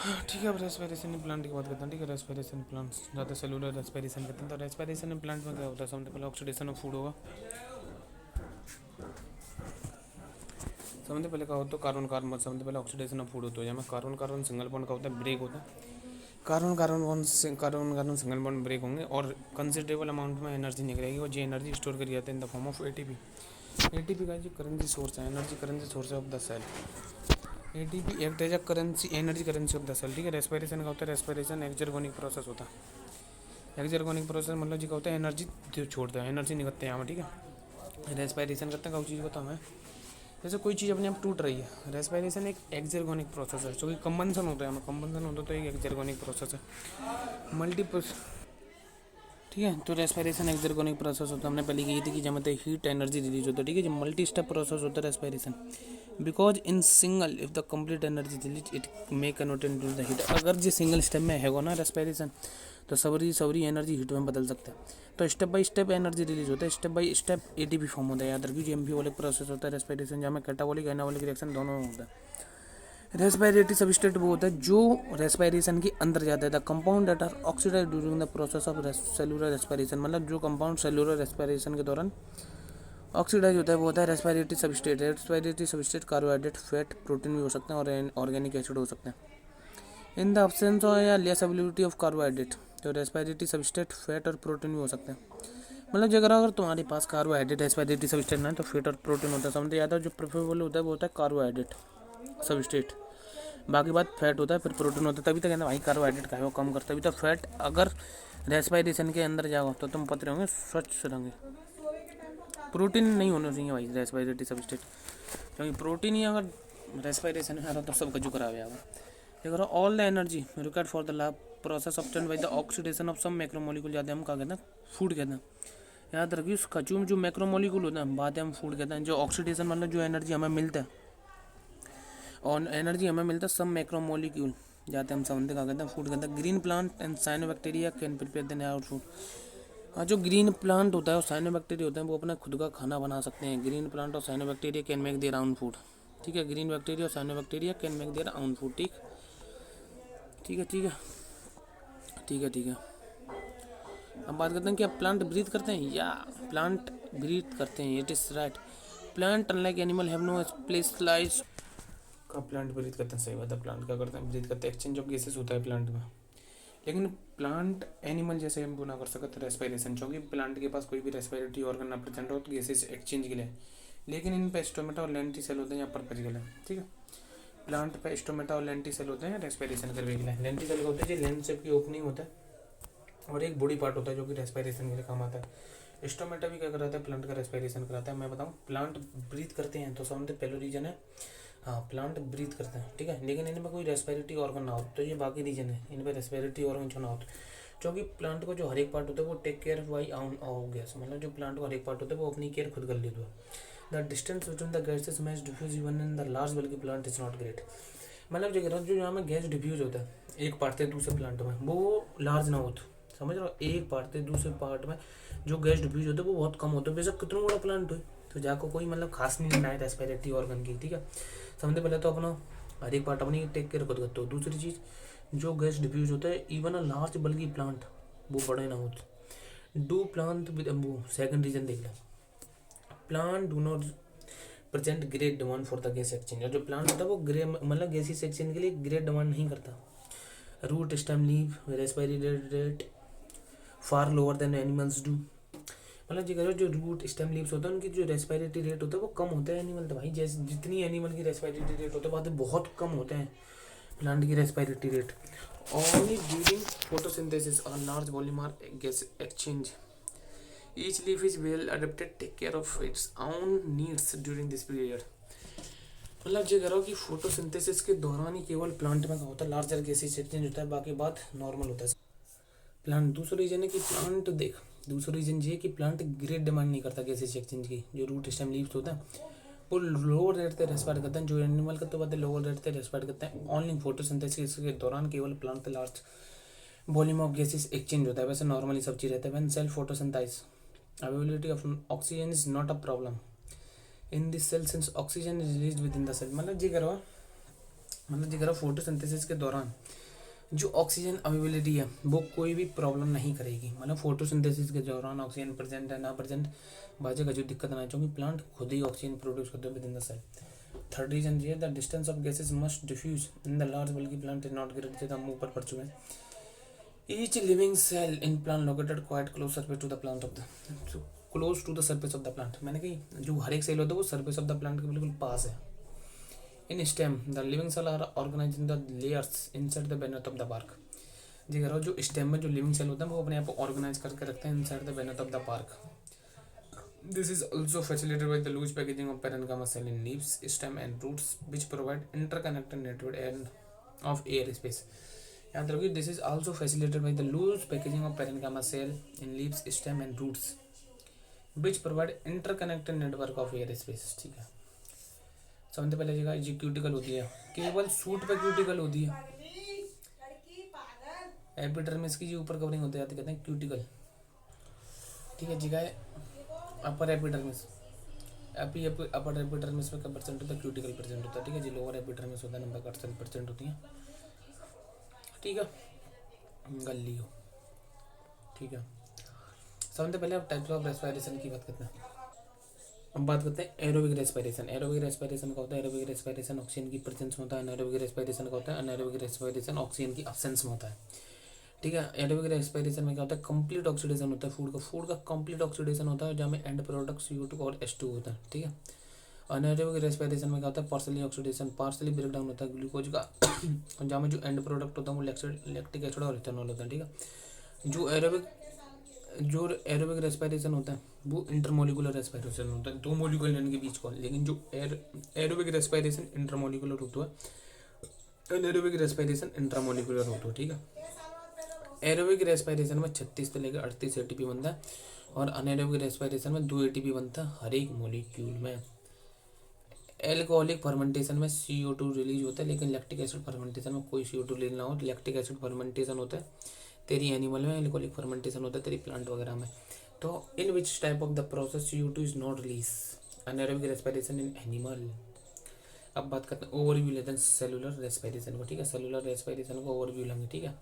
ठीक है, अब रेस्पिरेशन प्लांट की बात करते हैं। ठीक है, रेस्पिरेशन प्लांट्स ज़्यादा सेलुलर रेस्पिरेशन करते हैं। तो रेस्पिरेशन प्लांट में क्या होता है, सबसे पहले ऑक्सीडेशन ऑफ फूड होगा। सबसे पहले क्या होता है, कार्बन कार्बन सबसे पहले ऑक्सीडेशन ऑफ फूड होता है, जहाँ कार्बन कार्बन सिंगल बॉन्ड का होता है, ब्रेक होता है। Carbon carbon single bond break होंगे और कंसिडरेबल अमाउंट में एनर्जी निकलेगी, और ये एनर्जी स्टोर करी जाती है in the form of ATP. ATP का जो करेंसी सोर्स है, energy currency source of the cell. ATP act as a currency, energy currency of the cell. ठीक है, रेस्पिरेशन का होता है, रेस्पिरेशन एक्सर्गोनिक प्रोसेस होता है। एक्सर्गोनिक प्रोसेस मतलब जी का होता है एनर्जी जो छोड़ता है, एनर्जी निकलते हैं यहाँ पर। ठीक है, रेस्पिरेशन करते हैं काउ चीज़ को हमें, जैसे कोई चीज़ अपने आप टूट रही है। रेस्पिरेशन एक एक्सर्गोनिक प्रोसेस है, जो कि कंबंसन होता है, हमें कंबंसन होता है तो एक एक्सर्गोनिक प्रोसेस है। मल्टीपल, ठीक है, तो रेस्पिरेशन एक्सर्गोनिक प्रोसेस होता है। हमने पहले की थी कि जब हीट एनर्जी रिलीज होता है। ठीक है, जो मल्टी स्टेप प्रोसेस होता है respiration, because in single if the complete energy release it may convert into the heat. अगर जो सिंगल स्टेप में है ना रेस्पिरेशन, तो सबरी एनर्जी हीट में बदल सकते हैं। तो step by step energy release होता है, step by step ATP form होता है। याद रखिए, जो एम्फिबोलिक प्रोसेस होता है रेस्पिरेशन, जहाँ कैटाबॉलिक एनाबॉलिक रिएक्शन दोनों होता है। रेस्पिरेटरी सबस्ट्रेट वो होता है जो रेस्पिरेशन के अंदर जाता है। The compound that are oxidise during the process of cellular respiration, मतलब जो कंपाउंड सेलुलर रेस्पिरेशन के दौरान ऑक्सीडाइज होता है वो होता है respiratory substrate. Respiratory substrate carbohydrate, fat, protein भी हो सकते हैं और ऑर्गेनिक एसिड हो सकते हैं। इन द अब्सेंस ऑफ या लेस एबिलिटी ऑफ कार्बोहाइड्रेट, तो रेस्पिरेटरी सबस्ट्रेट फैट और प्रोटीन भी हो सकते हैं। मतलब अगर तुम्हारे पास कार्बोहाइड्रेट रेस्पिरेटरी सबस्ट्रेट ना है तो फैट और प्रोटीन होता है। समझते याद है, जो प्रेफरेबल होता है वो होता है कार्बोहाइड्रेट सबस्ट्रेट, बाकी बात फैट होता है, फिर प्रोटीन होता है। तभी तो कहना भाई कार्बोहाइड्रेट का है वो कम करता है। तभी तो फैट अगर रेस्पिरेशन के अंदर जाओ तो तुम पतले होंगे, स्वच्छ रहेंगे। प्रोटीन नहीं होना चाहिए भाई रेस्पिरेटरी सबस्ट्रेट, क्योंकि प्रोटीन ही अगर रेस्पिरेशन में आ रहा तो सब कुछ खराब है। देखो, all the energy required for the lab process obtained by the oxidation of some macromolecule, जाते हम क्या कहते हैं, फूड कहते हैं। याद रखिए, उस कचू में जो मैक्रोमोलिक्यूल होता है बात है हम फूड कहते हैं। जो ऑक्सीडेशन मतलब जो एनर्जी हमें मिलता है, और एनर्जी हमें मिलता है सम मैक्रोमोलिक्यूल, जाते हम समझते क्या कहते हैं, फूड कहते हैं। Green plant and cyanobacteria can prepare then out food. हाँ, जो ग्रीन प्लांट होता है और साइनोबैक्टीरिया होते हैं वो अपना खुद का खाना बना सकते हैं। ग्रीन प्लांट और cyanobacteria can make their own food. ठीक है, ग्रीन बैक्टीरिया और cyanobacteria can make their own food. ठीक, ठीक है, ठीक है, ठीक है, ठीक है। अब बात करते हैं कि आप प्लांट ब्रीथ करते हैं या प्लांट ब्रीथ करते हैं। It is right, plant unlike animal have no specialised का प्लांट ब्रीथ करते हैं। सही बात है, प्लांट क्या करते हैं, ब्रीथ करते हैं। एक्सचेंज ऑफ गैसेस होता है प्लांट में, लेकिन प्लांट एनिमल जैसे हम ना कर सकते रेस्पिरेशन, क्योंकि प्लांट के पास कोई भी रेस्पिरेटरी ऑर्गन ना प्रेजेंट हो तो गैसेस एक्सचेंज के लिए। लेकिन इन पे स्टोमेटा और लेंटी सेल होते हैं यहाँ पर्पज के लिए। ठीक है, प्लांट पे स्टोमेटा और लेंटी सेल होते हैं रेस्पिरेशन करने के लिए। लेंटी सेल होते हैं जो लेंस शेप की ओपनिंग होता है, और एक बॉडी पार्ट होता है जो कि रेस्पिरेशन के लिए काम आता है। स्टोमेटा भी क्या कराता है, प्लांट का रेस्पिरेशन कराता है। मैं बताऊँ, प्लांट ब्रीथ करते हैं तो सबसे पहले रीजन है, हाँ प्लांट ब्रीथ करते हैं। ठीक है, लेकिन इनमें कोई रेस्पिरेटरी ऑर्गन ना हो तो ये बाकी रीजन है, इनमें रेस्पिरेटरी ऑर्गन जो ना हो, क्योंकि प्लांट को जो हर एक पार्ट होता है वो take care by on gas, मतलब जो प्लांट को हर एक पार्ट होता है वो अपनी केयर खुद कर लेता है। The distance between the gases match diffuse even in the large bulky plant is not great. मतलब जो यहाँ में गैस डिफ्यूज होता है एक पार्ट से दूसरे प्लांट में, वो लार्ज ना हो, तो समझ रहे हो, एक पार्ट से दूसरे पार्ट में जो गैस डिफ्यूज होता है वो बहुत कम होता है। बेशक कितना बड़ा प्लांट हो तो जाको कोई मतलब खास नहीं है रेस्पिरेटरी ऑर्गन की। ठीक है, समझते पहले तो अपना हर एक पार्ट अपनी टेक केयर खुद करते हो। दूसरी चीज़, जो गैस डिफ्यूज होता है even a large bulky plant वो बड़े ना होते। डू प्लांट विद वो सेकंड रीजन देख लो, plant do not present great demand for the gas exchange. और जो प्लांट होता है वो ग्रे मतलब गैसेस एक्सचेंज के लिए ग्रेट डिमांड नहीं करता। Root stem leave respiratory rate far lower than animals do. मतलब जो रूट स्टेम लीव्स होता है उनकी जो रेस्पिरेटरी रेट होता है वो कम होता है एनिमल तो भाई, जैसे जितनी एनिमल की रेस्पिरेटरी रेट होता है बात बहुत कम होते हैं प्लांट की respiratory rate. Only during photosynthesis और large volume are gas exchange. Each leaf is well adapted take care of its own needs during this period. मतलब जो करो कि फोटोसिंथेसिस के दौरान ही केवल प्लांट में होता है लार्जर गैसेस एक्सचेंज होता है, बाकी बात नॉर्मल होता है प्लांट। दूसरा रीजन है कि प्लांट देख, दूसरा रीजन ये है कि प्लांट ग्रेट डिमांड नहीं करता गैसेस एक्सचेंज की। जो रूट स्टेम लीव्स होता है वो लोअर रेट पे रेस्पायर करते हैं, जो एनिमल का तो बात है लोअर रेट पे रेस्पायर करते हैं। ऑनली फोटोसिंथेसिस के दौरान केवल प्लांट पे large volume of gases exchange होता है। वैसे नॉर्मली सब चीज़ रहता है। When cell photosynthesis availability of oxygen is not a problem in this cell since oxygen is release with in the cell. मतलब जी करो मतलब जिगर फोटोसिंथेसिस के दौरान जो ऑक्सीजन अवेलेबिलिटी है वो कोई भी प्रॉब्लम नहीं करेगी। मतलब फोटोसिंथेसिस के दौरान ऑक्सीजन प्रेजेंट है ना प्रेजेंट बाजे का जो दिक्कत ना क्योंकि प्लांट खुद ही ऑक्सीजन प्रोड्यूस करते हैं with in the cell. Third reason ये the distance of gases must diffuse in the large bulky plant is not great जैसा हम ऊपर पढ़ चुके हैं। Each living cell in plant located quite close surface to the plant of the close to the surface of the plant. मैंने कही जो हर एक सेल होता है वो सरफेस ऑफ द प्लांट के बिल्कुल पास है। In stem the living cell are organized in the layers inside the beneath of the bark. जी करो जो स्टेम में जो लिविंग सेल होता है वो अपने आप को ऑर्गेनाइज करके रखते हैं inside the beneath of the bark. This is also facilitated by the loose packaging of parenchyma cell in leaves, stem and roots, which provide interconnected network and of air space. याद रखिए this is also facilitated by the loose packaging of parenchyma cell in leaves, stem and roots, which provide interconnected network of air space. ठीक है, सबसे पहले जगह जी cuticle होती है, केवल सूट पे क्यूटिकल होती है। एपिडर्मिस की जो ऊपर कवरिंग होती है कहते हैं क्यूटिकल। ठीक है, जगह अपर एपिडर्मिस अपर एपिडर्मिस में क्या परसेंट होता है, क्यूटिकल परसेंट होता है। ठीक है जी, लोअर एपिडर्मिस होता है 90% होती है। ठीक है, गली हो। ठीक है, सबसे पहले आप टाइप्स ऑफ रेस्पिरेशन की बात करते हैं। अब बात करते हैं एरोबिक रेस्पिरेशन। एरोबिक रेस्पिरेशन का होता है एरोबिक रेस्पिरेशन ऑक्सीजन की प्रेजेंस में होता है। अनाएरोबिक रेस्पिरेशन का होता है अनाएरोबिक रेस्पिरेशन ऑक्सीजन की अब्सेंस में होता है। ठीक है, एरोबिक रेस्पिरेशन में क्या होता है, कंप्लीट ऑक्सीडेशन होता है फूड का कंप्लीट ऑक्सीडेशन होता है जहाँ में एंड प्रोडक्ट CO2 और H2 होता है। ठीक है, अनाएरोबिक रेस्पिरेशन में क्या होता है, partially oxidation partially break down होता है ग्लूकोज का जहाँ में जो एंड प्रोडक्ट होता है वो लैक्टिक एसिड और इथेनॉल होता है। ठीक है, जो एरोबिक रेस्पिरेशन होता है वो इंटरमोलिकुलर रेस्पिरेशन होता है, दो मोलिकुलर के बीच का। लेकिन जो एरोबिक रेस्पिरेशन इंटरमोलिकुलर होता है, एनाएरोबिक रेस्पिरेशन इंट्रामोलिकुलर होता है। ठीक है, एरोबिक रेस्पिरेशन में 36 से लेकर 38 ATP बनता है और अनएरोबिक रेस्पिरेशन में 2 ATP बनता है हर एक मोलिक्यूल में। एल्कोहलिक फर्मेंटेशन में CO2 रिलीज होता है, लेकिन लैक्टिक एसिड फर्मेंटेशन में कोई CO2 रिलीज ना हो। लैक्टिक एसिड फर्मेंटेशन होता है तेरी एनिमल में, एल्कोहलिक फर्मेंटेशन होता है तेरी प्लांट वगैरह में। तो in which type of the process CO2 is not release, anaerobic respiration in animal. अब बात करते हैं ओवरव्यू लेते हैं सेलुलर रेस्पिरेशन को। ठीक है, सेलुलर रेस्पिरेशन को ओवरव्यू लेंगे। ठीक है,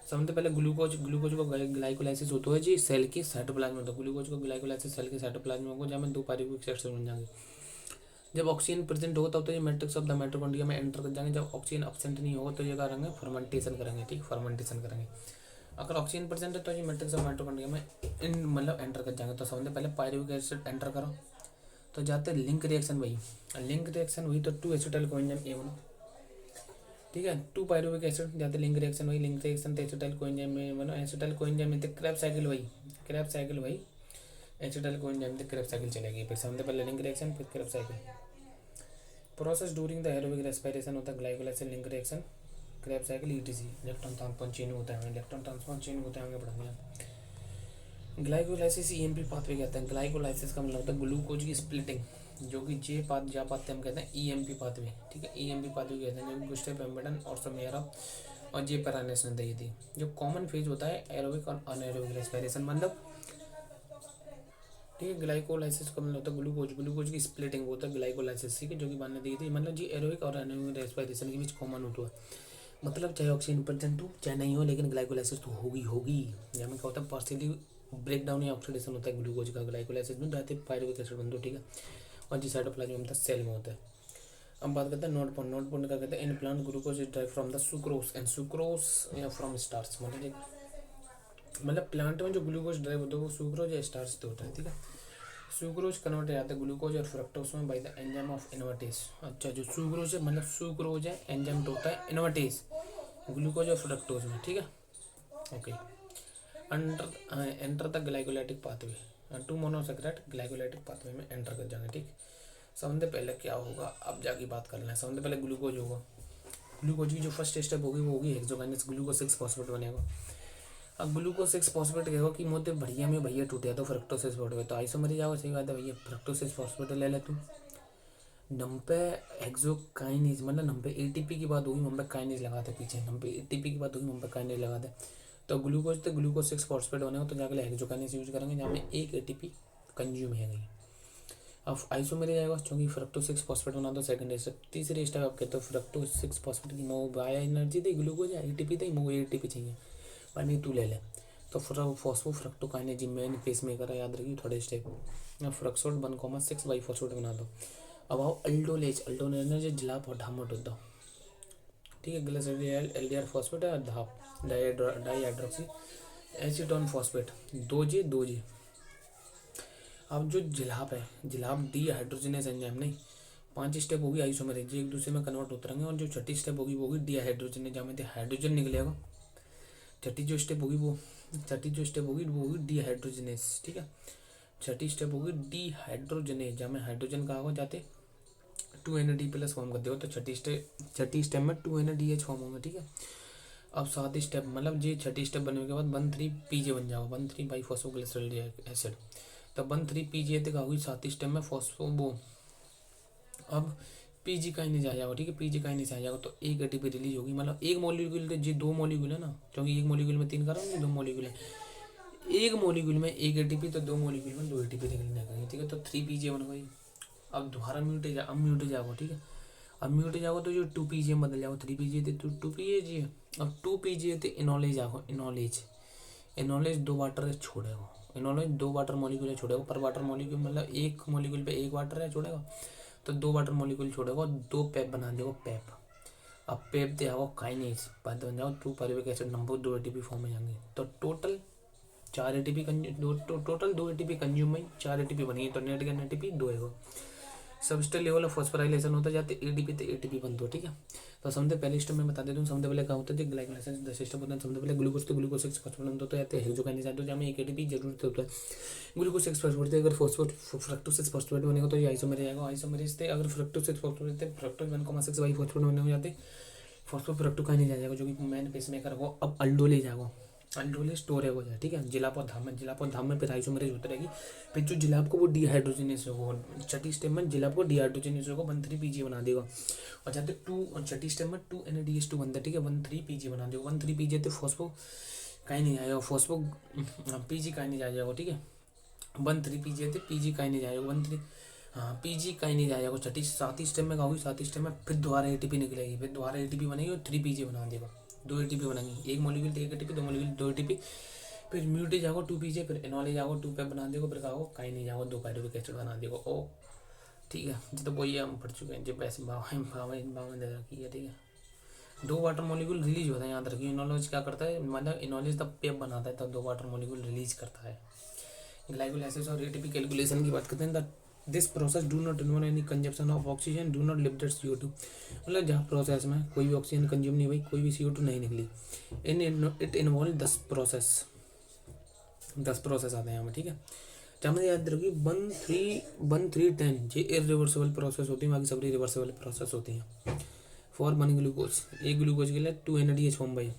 सबसे पहले ग्लूकोज को ग्लाइकोलाइसिस होता है जी सेल की साइटोप्लाज्म में। तो ग्लूकोज को ग्लाइकोलाइसिस सेल के साइटोप्लाज्म को जहाँ में 2 पायरुविक सेक्शन बन जाएंगे। जब ऑक्सीजन प्रेजेंट होगा तब तो ये मैट्रिक्स ऑफ द माइटोकॉन्ड्रिया में एंटर कर जाएंगे। जब ऑक्सीजन एब्सेंट नहीं होगा तो ये करेंगे फर्मेंटेशन करेंगे। ठीक, फर्मेंटेशन करेंगे। अगर ऑक्सीजन प्रेजेंट है तो ये मैट्रिक्स ऑफ माइटोकॉन्ड्रिया में मतलब एंटर कर जाएंगे। तो सबसे पहले पायरुविक एसिड एंटर करो तो जाते लिंक रिएक्शन वही तो 2 एसिटाइल कोएंजाइम A1। ठीक है, 2 पायरुविक एसिड जाते लिंक रिएक्शन तो एसिटाइल कोएंजाइम में बनो एसिटाइल कोएंजाइम में क्रैब साइकिल वही एसिटाइल कोएंजाइम में क्रैब साइकिल चलेगी। फिर सबसे पहले लिंक रिएक्शन फिर Krebs cycle. Process during the aerobic respiration होता है glycolysis link reaction Krebs cycle ETC। Electron transfer chain होता है आगे बढ़ेंगे। ग्लाइकोलाइसिस EMP पाथवे कहते हैं। ग्लाइकोलाइसिस का मतलब होता है ग्लूकोज की स्प्लिटिंग, जो कि पाथवे हम कहते हैं EMP पाथवे। ठीक है, EMP पाथवे कहते हैं जो गुस्टे पेम्बेडन और समेरा और जे पैरानेस ने दी थी। जो कॉमन फेज होता है एरोबिक और अनएरोबिक रेस्पिरेशन मतलब। ठीक है, ग्लाइकोलाइसिस का मतलब होता है ग्लूकोज की स्प्लिटिंग होता है ग्लाइकोलाइसिस। ठीक है, जो कि बनने दी थी मतलब जी एरोबिक और अनएरोबिक रेस्पिरेशन के बीच कॉमन होता है। मतलब चाहे ऑक्सीजन प्रेजेंट हो चाहे नहीं हो लेकिन ग्लाइकोलाइसिस तो होगी। जहाँ में क्या होता है पार्शियली ब्रेक डाउन या ऑक्सीडेशन होता है ग्लूकोज का ग्लाइकोलाइसिस में जाते पायरुविक एसिड बनते। ठीक है, और जी साइटोप्लाज्म में सेल में होता है। अब बात करते हैं नोट पॉइंट का कहते हैं in plant glucose is drive from the sucrose and sucrose या फ्रॉम स्टार्च। मतलब प्लांट में जो ग्लूकोज ड्राइव होता है वो सुक्रोज या स्टार्च से होता है। ठीक है, सुक्रोज कन्वर्ट जाता है ग्लूकोज और फ्रक्टोज में by the enzyme of invertase. अच्छा, जो सुक्रोज है मतलब सुक्रोज है एंजाइम होता है इन्वर्टेज ग्लूकोज और फ्रक्टोज में। ठीक है, okay. Enter the glycolytic pathway 2 monosaccharide glycolytic pathway में एंटर कर जाएंगे। ठीक, सबसे पहले क्या होगा अब जाके बात कर लें। सबसे पहले ग्लूकोज होगा, ग्लूकोज की जो फर्स्ट स्टेप होगी वो होगी हेक्सोकाइनेज ग्लूकोज 6 फॉस्फेट बनेगा। अब ग्लूकोज 6 फॉस्फेट कहेगा कि मोटे बढ़िया में भैया टूटे तो फ्रक्टोज 6 फॉस्फेट तो आइसोमर जाओ। सही बात है भैया, फ्रक्टोज 6 फॉस्फेट ले ले तू। नंपे हेक्सोकाइनेज मतलब नंपे ATP की बात होगी नंपे काइनेज लगाते पीछे, नंपे ATP की बात होगी नंपे काइनेज लगाते। तो ग्लूकोज 6 फॉस्फेट बनेगा तो जाकर हेक्सोकाइनेज यूज करेंगे जहाँ में 1 ATP कंज्यूम है गई। अब आइसोमेरेज आएगा क्योंकि फ्रक्टोज 6 फॉस्फेट बना दो, सेकंड स्टेप। तीसरे स्टेप आप कहते हो फ्रक्टोज 6 फॉस्फेट की मो बाया एनर्जी दे ग्लूकोज या एटीपी दे, मो एटीपी चाहिए पानी तू ले ले, तो फॉस्फो फ्रक्टोकाइनेज मेन पेस मेकर है, याद रखिए थर्ड स्टेप। फ्रक्सोड 1,6 बाई फॉस्फेट बना दो। अब आओ अल्डोलेज, अल्डोलेज जिलाप और ढामट होता, ठीक है, ग्लिसरीन एल्डिहाइड फॉस्फेट है, धाप डाईहाइड्रोक्सी एसीटोन फॉस्फेट 2G। अब जो जिलाप है, जिलाप डी हाइड्रोजनेस एंजाइम नहीं, 5 स्टेप होगी आइसोमेरेज, एक दूसरे में कन्वर्ट होते रहेंगे, और जो छठी स्टेप होगी वो होगी डी हाइड्रोजनेस, जहाँ में हाइड्रोजन निकलेगा। छठी जो स्टेप होगी वो होगी डी हाइड्रोजनेस, ठीक है। छठी स्टेप होगी डी हाइड्रोजनेस, जहाँ में हाइड्रोजन कहाँ हो जाते 2NAD प्लस फॉर्म कर दो, तो छठी स्टेप में 2NADH फॉर्म होंगे, ठीक है। अब 7 स्टेप मतलब ये छठी स्टेप बनने के बाद 1,3-PJ बन जाओ, 1,3 बाई फॉस्फोग्लिसरॉल एसिड, तो 1,3-PJ तक होगी 7 स्टेप में फॉस्फो वो। अब पीजी का ही नहीं जाएगा, ठीक है, पीजी का ही नहीं जाएगा, तो एक एटीपी रिलीज होगी, मतलब एक मॉलिक्यूल तो जी 2 मॉलिक्यूल है ना, क्योंकि एक मॉलिक्यूल में 3 कार्बन 2 मॉलिक्यूल है, एक मॉलिक्यूल में एक एटीपी, तो 2 मॉलिक्यूल में 2 एटीपी निकलेंगे, ठीक है, तो 3PJ बन गई। अब दोबारा म्यूट जाओ, ठीक है, अब म्यूट जाओ तो जो 2PJ में बदल जाओ, 3PJ थे तो 2PJ, अब 2PJ थे इनोलेज आओ, इनोलेज 2 वाटर छोड़ेगा, इनोलेज 2 वाटर मॉलिक्यूल छोड़ेगा, पर वाटर मॉलिक्यूल मतलब एक मॉलिक्यूल पे 1 वाटर है छोड़ेगा, तो 2 वाटर मॉलिक्यूल छोड़ेगा, 2 पेप बना देगा पेप। अब पेप दे आओ काइनेज, बाद बन जाओ 2 pyruvic acid number 2 ATP form में जाएंगे, तो total 4 ATP total 2 ATP consume में 4 एटीपी बनेगी, तो नेट का एटीपी 2 है। सबस्ट्रेट लेवल ऑफ फॉस्फोराइलेशन होता जाते एटीपी तो एटीपी बनते हो, ठीक है। तो समझे पहले स्टेप में बता देता हूँ, समझे पहले क्या होता है ग्लाइकोलाइसिस 10 स्टेप होता है, समझे पहले ग्लूकोज तो ग्लूकोज 6 फॉस्फेट होते हैं, हेक्सोकाइनेज आते हैं, जहाँ में एक एटीपी जरूरत होता है, ग्लूकोज 6 फॉस्फेट अगर फ्रक्टोज 6 फॉस्फेट बनेगा तो ये आइसोमेरेज आएगा, आइसोमेरेज से अगर फ्रक्टोज 6 फॉस्फेट थे फ्रक्टोज 1,6 बाई फॉस्फेट बने हो जाते, फॉस्फो फ्रक्टोकाइनेज आ जाएगा, जो कि मेन पेस मेकर हो। अब अल्डोलेज आएगा, अल्डोलेज स्टोर हो जाए, ठीक है, जिलाप और धाम में फिर आइसोमेरेज होती रहेगी, फिर जो जिलाप को वो डीहाइड्रोजनेस होगा, छठी स्टेप में जिलाप को डीहाइड्रोजनेस होगा 1,3PJ बना देगा, और जाते 2 छठी स्टेप में 2NADH2 बनता है, ठीक है, 1,3PJ बना देगा, 1,3PJ तो फॉस्फो कहीं नहीं जाएगा, फॉस्फो PG कहीं नहीं जाएगा, ठीक है, 1,3PJ थे PG कहीं नहीं जाएगा, 1,3 हाँ PG कहीं नहीं जाएगा, छठी 7 स्टेप में होगी, 7 स्टेप में फिर दोबारा एटीपी निकलेगी, फिर दोबारा एटीपी बनेगी और 3PJ बना देगा, 2 एटीपी बनेंगी, एक मॉलिक्यूल तो 1 एटीपी, 2 मॉलिक्यूल 2 एटीपी, फिर म्यूटेज जाओ 2PJ, फिर एनोलेज जाओ 2 पेप बना देगा, फिर कहो कहीं नहीं जाओ 2 पायरुविक एसिड बना देगा। ओ ठीक है, जी तो वही हम पढ़ चुके हैं, जब ऐसे भाव में दे रखी है, ठीक है। 2 वाटर मॉलिक्यूल रिलीज होता है, याद रखिए, इनोलेज क्या करता है, मतलब इनोलेज तब पेप बनाता है, तब 2 वाटर मॉलिक्यूल रिलीज करता है। ग्लाइकोलाइसिस और एटीपी कैलकुलेशन की बात करते हैं, this process do not involve any consumption of oxygen, do not liberate CO2, मतलब जहाँ प्रोसेस में कोई भी ऑक्सीजन कंज्यूम नहीं हुई, कोई भी CO2 नहीं निकली, इट इन्वॉल्व 10 प्रोसेस आते हैं हमें, ठीक है। जहाँ में याद रखिए 1,3,10 ये इरिवर्सिबल प्रोसेस होती है, बाकी सब रिवर्सिबल प्रोसेस होती हैं। फॉर 1 ग्लूकोज, एक ग्लूकोज के लिए 2NADH फॉर्म भाई,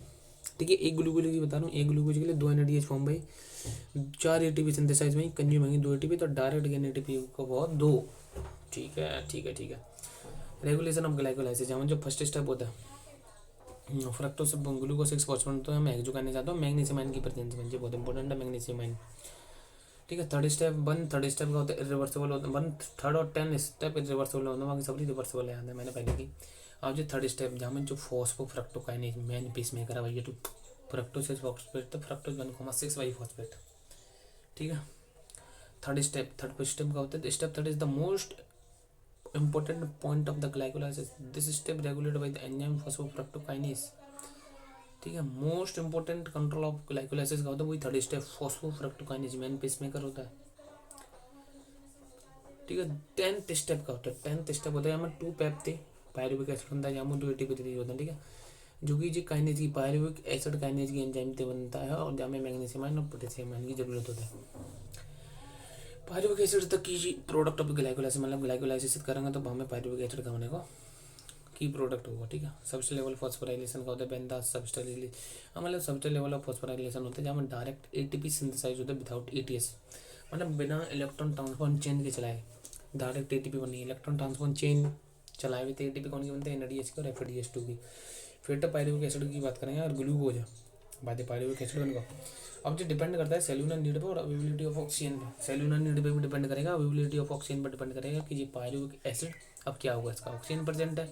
ठीक है, एक ग्लूकोज की बता रहा हूँ, एक ग्लूकोज के लिए 2NADH फॉर्म भाई, 4 एटीपी सिंथेसाइज में कंज्यूम होंगे 2 एटीपी, तो डायरेक्ट गेन एटीपी को बहुत 2, ठीक है। रेगुलेशन ऑफ ग्लाइकोलाइसिस, जहाँ जो फर्स्ट स्टेप होता है फ्रक्टोज ग्लूकोज 6 फॉस्फेट, तो मैं जो करने चाहता हूँ मैग्नीशियम आयन की प्रेजेंस में, बहुत इंपॉर्टेंट है मैग्नीशियम आयन, ठीक है। थर्ड स्टेप का होता है इरिवर्सिबल होता है, 1 3rd और 10 स्टेप इरिवर्सिबल होता है, बाकी सब रिवर्सिबल है, मैंने पहले की। अब जो थर्ड स्टेप जहाँ में जो फॉस्फो फ्रक्टोकाइनेज मेन पीस मेकर है भैया, तो फ्रक्टोज 6 फॉस्फेट, तो फ्रक्टोज 1,6 बाई फॉस्फेट, ठीक है। थर्ड स्टेप का होता है, step third is the most important point of the glycolysis, this step regulated by the enzyme phosphofructokinase, ठीक है। Most important control of glycolysis का होता है वही थर्ड स्टेप फॉस्फोफ्रक्टोकाइनेज मेन पेसमेकर होता है, ठीक है। 10th स्टेप का होता है, 10th स्टेप होता है हमें 2 पेप थे पायरुविक एसिड बनता है, जहाँ 2 एटीपी रिलीज होता है, ठीक है, जो कि जो काइनेज की पायरुविक एसिड काइनेज की एंजाइम से बनता है, और जहाँ में मैग्नीशियम आयन और पोटेशियम आयन की जरूरत होता है। पायरुविक एसिड तक की प्रोडक्ट ऑफ ग्लाइकोलाइसिस, मतलब ग्लाइकोलाइसिस करेंगे तो हमें पायरुविक एसिड का होने को की प्रोडक्ट होगा, ठीक है। सबस्ट्रेट लेवल फॉस्फोराइलेशन का होता है बेंदा सबस्ट्रेट रिलीज, मतलब सबस्ट्रेट लेवल ऑफ फॉस्फोराइलेशन होता है जहाँ में डायरेक्ट एटीपी सिंथेसाइज होता है विदाउट ETS, मतलब बिना इलेक्ट्रॉन ट्रांसफर चेन के चलाए डायरेक्ट एटीपी बनी, इलेक्ट्रॉन ट्रांसफर चेन चलाए हुए एटीपी कौन की बनते हैं NADH की और FADH2 की। फिर तो पायरुविक एसिड की बात करेंगे और ग्लूकोज बाद पायरुविक एसिड बनेगा। अब जो डिपेंड करता है सेलुलर नीड पे और अवेबिलिटी ऑफ ऑक्सीजन पे। सेलुलर नीड पे भी डिपेंड करेगा, अवेबिलिटी ऑफ ऑक्सीजन पर डिपेंड करेगा कि ये पायरुविक एसिड अब क्या होगा, इसका ऑक्सीजन प्रेजेंट है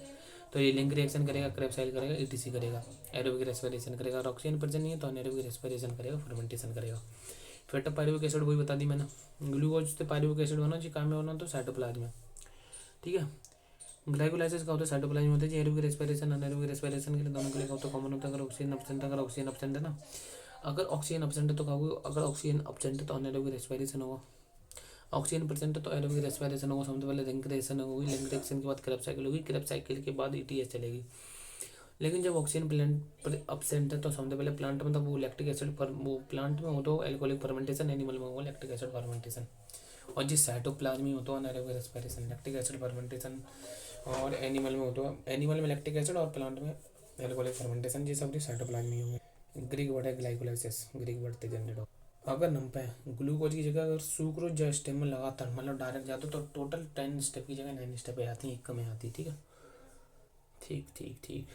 तो ये लिंक रिएक्शन करेगा, क्रेब्स साइकिल करेगा, ईटीसी करेगा, एरोबिक रेस्पिरेशन करेगा। और ऑक्सीजन प्रेजेंट नहीं है तो अनएरोबिक रेस्पिरेशन करेगा, फर्मेंटेशन करेगा। फिर तो पायरुविक एसिड वही बता दी मैंने, ग्लूकोज से पायरुविक एसिड बना चाहिए, काम में होना तो साइटोप्लाज्म। ठीक है, ग्लाइकोलाइसिस का होता है साइटोप्लाज्म होता है। एरोबिक रेस्पिरेशन अनएरोबिक रेस्पिरेशन के लिए दोनों के लिए तो कॉमन होता है। अगर ऑक्सीजन एब्सेंट है ना, अगर ऑक्सीजन एब्सेंट है तो क्या होगा, अगर ऑक्सीजन एब्सेंट है तो अनएरोबिक रेस्पिरेशन होगा, ऑक्सीजन प्रेजेंट है तो एरोबिक रेस्पिरेशन होगा। सबसे पहले लिंक रिएक्शन होगी, लिंक रिएक्शन के बाद क्रेब्स साइकिल होगी, क्रेब्स साइकिल के बाद ईटीएस चलेगी। लेकिन जब ऑक्सीजन प्लांट पर एब्सेंट है तो सबसे पहले प्लांट में तो वो लैक्टिक एसिड पर वो प्लांट में हो तो एल्कोहलिक फर्मेंटेशन, एनिमल में होगा लैक्टिक एसिड फर्मेंटेशन। और जिस साइटोप्लाज्म में हो तो anaerobic respiration lactic acid fermentation, और एनिमल में हो तो एनिमल में लैक्टिक एसिड और प्लांट में एल्कोहलिक फर्मेंटेशन। ये सब साइटोप्लाज्म में होंगे। ग्रीक वर्ड है ग्लाइकोलाइसिस, ग्रीक वर्ड से जनरेट हो। अगर नम पे ग्लूकोज की जगह अगर सुक्रोज या स्टेप में लगातार मतलब डायरेक्ट जाते तो टोटल 10 स्टेप की जगह 9 स्टेप आती हैं, एक कम आती। ठीक है, ठीक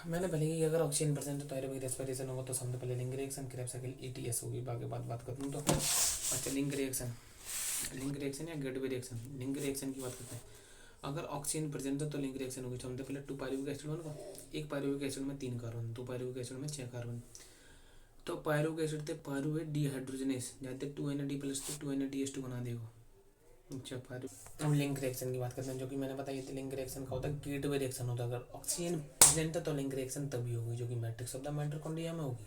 मैंने पहले कि अगर ऑक्सीजन परसेंट तो एरोबिक रेस्पिरेशन होगा तो सबसे पहले link reaction, Krebs cycle, ETS होगी। बाकी बात कर दूँ तो अच्छा, लिंक रिएक्शन या गेटवे रिएक्शन। लिंक रिएक्शन की बात करते हैं। अगर ऑक्सीजन प्रेजेंट है तो लिंक रिएक्शन होगी। सबसे पहले 2 पायरुविक एसिड बनेगा, एक पायरुविक एसिड में 3 कार्बन, 2 पायरुविक एसिड में 6 कार्बन। तो पायरुविक एसिड थे पायरुवेट डीहाइड्रोजनेस जाते 2NAD प्लस से 2NADH2 बना देगा। अच्छा, अब लिंक रिएक्शन की बात करते हैं, जो कि मैंने बताई थी। लिंक रिएक्शन का होता है गेटवे रिएक्शन होता है। अगर ऑक्सीजन प्रेजेंट है तो लिंक रिएक्शन तभी होगी, जो कि मैट्रिक्स ऑफ द माइटोकॉन्ड्रिया में होगी।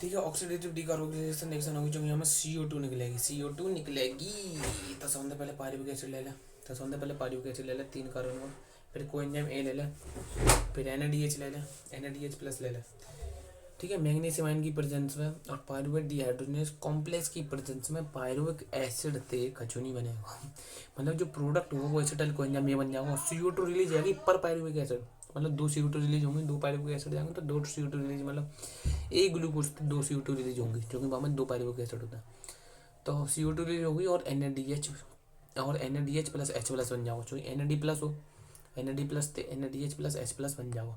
ठीक है, ऑक्सीडेटिव डीकार्बोक्सिलेशन रिएक्शन होगी, जो कि हमें CO2 निकलेगी। तो सबसे पहले पायरुविक एसिड ले ले 3 कार्बन को, फिर कोएंजाइम ए ले ले, फिर NADH ले ले, NADH प्लस ले ले। ठीक है, मैग्नीशियम आयन की प्रेजेंस में और पायरुवेट डीहाइड्रोजनेस कॉम्प्लेक्स की प्रेजेंस में पायरुविक एसिड ते कछु नहीं बनेगा। मतलब जो प्रोडक्ट होगा वो एसिटाइल कोएंजाइम ए बन जाएगा। CO2 रिलीज जाएगी पर पायरुविक एसिड, मतलब 2 CO2 रिलीज होंगे, 2 पायरुविक एसिड जाएंगे तो 2 CO2 रिलीज, मतलब एक ग्लूकोज 2 CO2 रिलीज होंगी, जो कि वहाँ में 2 पायरुविक एसिड होता है। तो CO2 रिलीज होगी और NADH प्लस H प्लस बन जाओगे, क्योंकि NAD प्लस हो, NAD प्लस थे NADH प्लस H प्लस बन जाओ।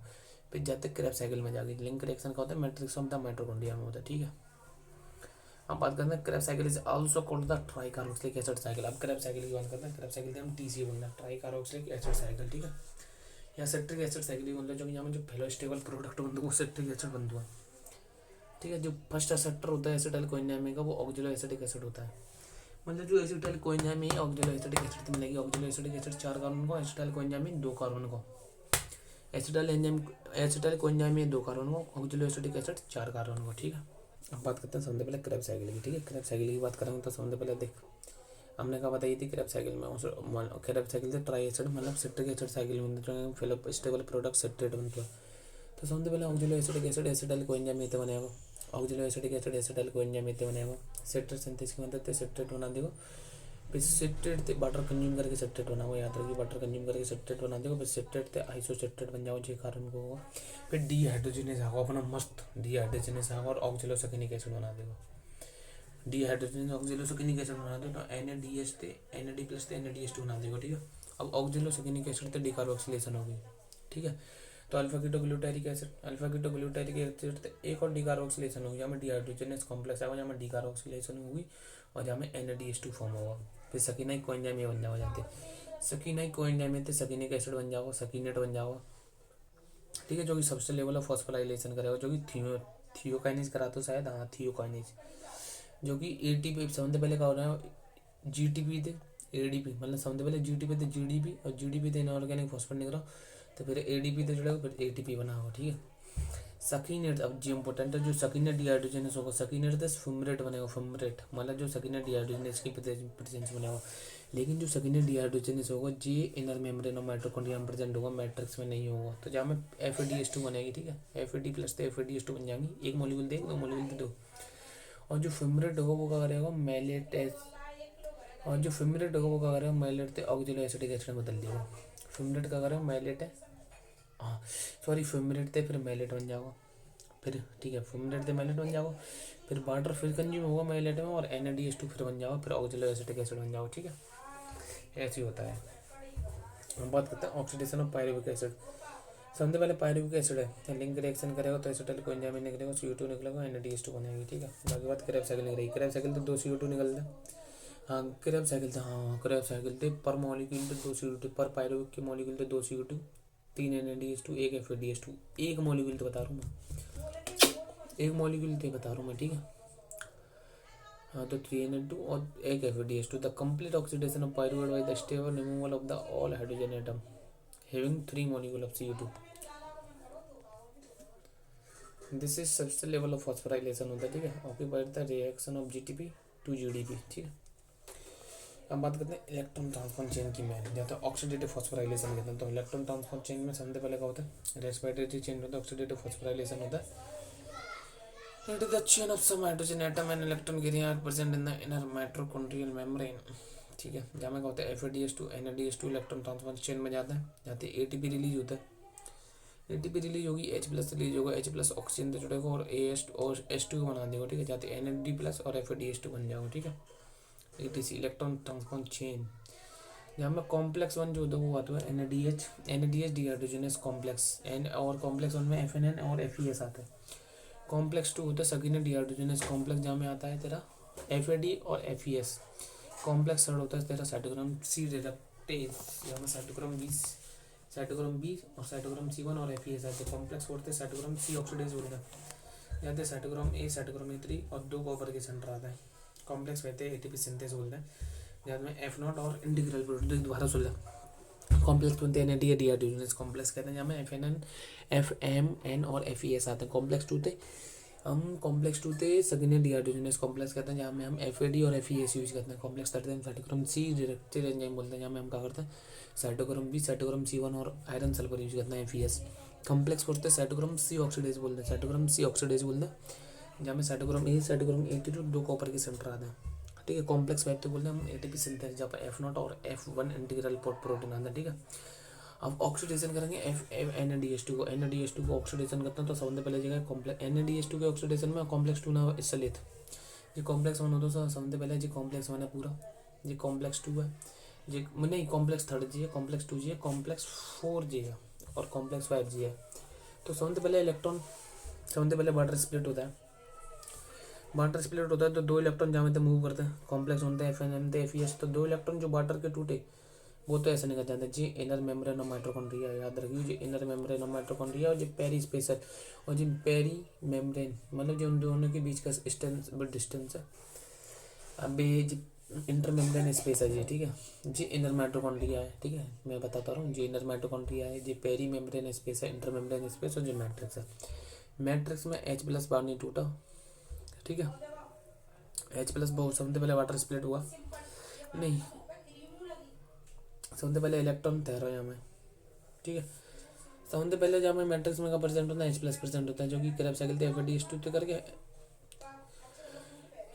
फिर जाते क्रेब्स साइकिल में जाके लिंक रिएक्शन का होता है मैट्रिक्स ऑफ द माइटोकॉन्ड्रिया में होता है। ठीक है, हम बात करते हैं Krebs cycle is also called the tricarboxylic acid cycle. अब क्रेब्स साइकिल की बात करते हैं। क्रेब्स साइकिल हम TCA बोलते हैं, ट्राइकार्बोक्सिलिक एसिड साइकिल। ठीक है, या सिट्रिक एसिड साइकिल भी बोलते हैं, जो कि यहाँ में जो फेलोस्टेबल प्रोडक्ट बनता है वो सिट्रिक एसिड बनता है। ठीक है, जो फर्स्ट एसेटर होता है एसिटाइल कोएंजाइम का, वो ऑक्जेलो एसिटिक एसिड होता है। मतलब जो एसिटाइल कोएंजाइम में ऑक्जेलो एसिटिक एसिड मिलेगी, ऑक्जेलो एसिटिक एसिड 4 कार्बन को, एसिटाइल कोएंजाइम में 2 कार्बन को, एसिटाइल कोएंजाइम में 2 कार्बन को, ऑक्जेलो एसिटिक एसिड 4 कार्बन को। ठीक है, अब बात करते हैं सबसे पहले क्रेब्स साइकिल की। ठीक है, क्रेब्स साइकिल की बात करेंगे तो सबसे पहले देख हमने कहा बताई थी क्रेब्स साइकिल में, क्रेब्स साइकिल से ट्राई एसिड मतलब सिट्रिक एसिड साइकिल बनते हैं, फेलोस्टेबल प्रोडक्ट सिट्रेट बनता है। तो सबसे पहले ऑक्जेलो एसिटिक एसिड एसिटाइल कोएंजाइम में बनेगा, ऑक्जेलो एसिटिक एसिड एसिटाइल कोएंजाइम में बनेगा, सिट्रेट सिंथेसिस की मदद से सिट्रेट बना देगा। फिर सिट्रेट थे वाटर कंज्यूम करके सिट्रेट बना हुआ, याद रखिए वाटर कंज्यूम करके सिट्रेट बना देगा। फिर सिट्रेट थे आइसोसिट्रेट बन जाओ, 6 कार्बन को होगा। फिर डीहाइड्रोजनेस आगा अपना मस्त डीहाइड्रोजनेस आगा और ऑक्जेलोसैकेनिक एसिड बना देगा। डीहाइड्रोजनेस ऑक्जेलोसैकेनिक एसिड बना देगा तो NADH थे NAD प्लस थे NADH2 बना देगा। ठीक है, अब ऑक्जेलोसैकेनिक एसिड थे डीकार्बोक्सिलेशन होगी। ठीक है, तो अल्फा कीटोग्लूटारिक एसिड थे एक और डीकार्बोक्सिलेशन होगी, जहाँ में डीहाइड्रोजनेस कॉम्प्लेक्स आएगा, जहाँ में डीकार्बोक्सिलेशन होगी और जहाँ में NADH2 फॉर्म होगा। फिर सकीनाइक कोएंजाइम ये बन जाओ, जाते सकीनाइक कोएंजाइम में थे सकीनिक एसिड बन जाओ, सकीनेट बन जाओ। ठीक है, जो कि सबसे लेवल ऑफ फॉस्फोराइलेशन करेगा, जो कि थियोकाइनेज करा तो शायद, हाँ थियोकाइनेज, जो कि ATP सबसे पहले का हो रहा है GTP थे ADP, मतलब सबसे पहले GTP थे GDP और GDP थे इनऑर्गेनिक फॉस्फेट निकला, तो फिर ADP थे जुड़ेगा, फिर ATP बना होगा। ठीक है, सकीनेट अब जी इम्पोर्टेंट है, जो सकीनेट डीहाइड्रोजनेस होगा, सकीनेट फिमरेट बनेगा, फिमरेट मतलब जो सकीनेट डीहाइड्रोजनेस की प्रेजेंस बनेगा। लेकिन जो सकीनेट डीहाइड्रोजनेस होगा जी इनर मेम्ब्रेन और माइटोकॉन्ड्रिया में प्रेजेंट होगा, मैट्रिक्स में नहीं होगा। तो जहाँ में FADH2 बनेगी। ठीक है, FAD प्लस तो FADH2 बन जाएंगी, एक मोलिक्यूल दे 2 मोलिक्यूल दे 2। और जो फिमरेट होगा वो क्या करेगा मैलेट, और जो फिमरेट होगा वो क्या करेगा मैलेट थे ऑक्जेलो एसिटिक एसिड में बदल देगा। फिमरेट का करेगा मैलेट है, हाँ सॉरी फिमरेट थे फिर मैलेट बन जाओगा। फिर ठीक है, फिमरेट थे मैलेट बन जाओगा, फिर वाटर फिर कंज्यूम होगा मैलेट में और NADH2 फिर बन जाओगा, फिर ऑक्जेलो एसिटिक एसिड बन जाओगा। ठीक है, ऐसे ही होता है। हम बात करते हैं ऑक्सीडेशन ऑफ पायरुविक एसिड। सबसे पहले पायरुविक एसिड है, लिंक रिएक्शन करेगा तो एसिटाइल को एंजाइम निकलेगा, CO2 निकलेगा, NADH2 बनेगी। ठीक है, बाकी बात क्रेब साइकिल निकलेगी। क्रेब साइकिल तो 2 CO2 निकलता है। हाँ क्रेब साइकिल था, हाँ क्रेब साइकिल थे पर मॉलिक्यूल तो 2 CO2, पर पायरुविक के मॉलिक्यूल तो 2 CO2, 3 NADH2, 1 FADH2। एक मॉलिक्यूल तो बता रहा हूँ मैं, एक मॉलिक्यूल तो बता रहा हूँ मैं। ठीक है, हाँ तो 3Na2 और 1 FADH2। The complete oxidation of pyruvate by the stable removal of the all hydrogen atom having 3 molecule of CO2। This is सबसे लेवल ऑफ फॉस्फोराइलेशन होता है। ठीक है, occupied the reaction of GTP to GDP। ठीक है, अब बात करते हैं इलेक्ट्रॉन ट्रांसफर चेन की। मैन जहाँ तक ऑक्सीडेटिव फॉस्फोराइलेशन कहते हैं, तो इलेक्ट्रॉन ट्रांसफर चेन में सबसे पहले क्या होता है, रेस्पिरेटरी चेन होता है, ऑक्सीडेटिव फॉस्फोराइलेशन होता है। It is the chain of some hydrogen atom and electron carrier are present in the inner mitochondrial membrane। ठीक है, जहाँ में क्या होता है FADH2 NADH2 electron transfer chain में जाता है, जाते ATP रिलीज होता है। ATP रिलीज होगी, H प्लस रिलीज होगा, H प्लस ऑक्सीजन से जुड़ेगा और H2 बना देगा। ठीक है, जाते NAD प्लस और FADH2 बन जाएगा। ठीक है, ATC इलेक्ट्रॉन ट्रांसफर चेन। यहाँ में कॉम्प्लेक्स वन जो होता है वो आता है NADH डिहाइड्रोजनस कॉम्प्लेक्स, और कॉम्प्लेक्स वन में FN और FES आता है। कॉम्प्लेक्स 2 होता है सकीने डिहाइड्रोजनस कॉम्प्लेक्स, जहाँ में आता है तेरा FAD और FES। कॉम्प्लेक्स थर्ड होता है तेरा साइटोक्रोम C रिडक्टेज, जहाँ में साइटोक्रोम B और साइटोक्रोम C1 और FES आते हैं। कॉम्प्लेक्स फोर्थ है साइटोक्रोम C ऑक्सीडेज होता है, जाते हैं साइटोक्रोम A साइटोक्रोम A3 और 2 कॉपर के सेंटर आता है। कॉम्प्लेक्स कहते हैं ATP सिंथेस बोलते हैं, जहाँ में F0 और इंटीग्रल प्रोडक्ट दोबारा 16। कॉम्प्लेक्स बनते हैं NAD डिहाइड्रोजनस कॉम्प्लेक्स कहते हैं, जहाँ में FNN FMN और FES आते हैं। कॉम्प्लेक्स टू थे सगिने डिहाइड्रोजनस कॉम्प्लेक्स कहते हैं, जहाँ में हम FAD और FES यूज करते हैं। कॉम्प्लेक्स करते हैं साइटोक्रोम C रिडक्टेज एंजाइम बोलते हैं, जहाँ में हम क्या करते हैं साइटोक्रोम B साइटोक्रोम C1 और आयरन सल्फर यूज करते हैं FES। कॉम्प्लेक्स फोर्थ है साइटोक्रोम C ऑक्सीडेज बोलते हैं, साइटोक्रोम C ऑक्सीडेज बोलते हैं, जहाँ में साइटोक्रोम A तो 2 कॉपर के सेंटर आते हैं। ठीक है, कॉम्प्लेक्स फाइव तो बोलते हैं हम ATP सिंथेस, जहाँ पर F0 और F1 इंटीग्रल प्रोटीन आता है। ठीक है, अब ऑक्सीडेशन करेंगे NADH2 को, NADH2 को ऑक्सीडेशन करते हैं तो सबसे पहले जगह कॉम्प्लेक्स NADH2 के ऑक्सीडेशन में कॉम्प्लेक्स 2 ना हिस्सा लेते, ये कॉम्प्लेक्स 1 होता है सबसे पहले जी कॉम्प्लेक्स 1 है पूरा, ये कॉम्प्लेक्स 2 है, जी नहीं कॉम्प्लेक्स 3 जी है, कॉम्प्लेक्स 2 जी है, कॉम्प्लेक्स 4 जी है और कॉम्प्लेक्स 5 जी है। तो सबसे पहले इलेक्ट्रॉन, सबसे पहले वाटर स्प्लिट होता है। वाटर स्प्लिट होता है तो 2 इलेक्ट्रॉन जहाँ में मूव करते हैं, कॉम्प्लेक्स होते हैं FN थे FES, तो 2 इलेक्ट्रॉन जो वाटर के टूटे वो तो ऐसे निकल जाते हैं जी इनर मेम्ब्रेन ऑफ माइटोकॉन्ड्रिया। याद रखिए जी इनर मेम्ब्रेन ऑफ माइटोकॉन्ड्रिया और जो पेरी स्पेशल और जी पेरी मेम्ब्रेन, मतलब जो उन दोनों के बीच का डिस्टेंस है। अब ये जी इंटर मेम्ब्रेन स्पेस है जी। ठीक है, जी इनर माइटोकॉन्ड्रिया है। ठीक है, मैं बताता रहा हूँ जी इनर माइटोकॉन्ड्रिया है, जी पेरी मेम्ब्रेन स्पेस है, इंटर मेम्ब्रेन स्पेस और जो मैट्रिक्स है। मैट्रिक्स में H प्लस बार नहीं टूटा। ठीक है, H प्लस बहुत सबसे पहले वाटर स्प्लिट हुआ नहीं, सबसे पहले इलेक्ट्रॉन तैर रहा है हमें। ठीक है, सबसे पहले जहाँ में मैट्रिक्स में का परसेंट होता है H प्लस परसेंट होता है, जो कि क्रेब साइकिल थे FADH2 करके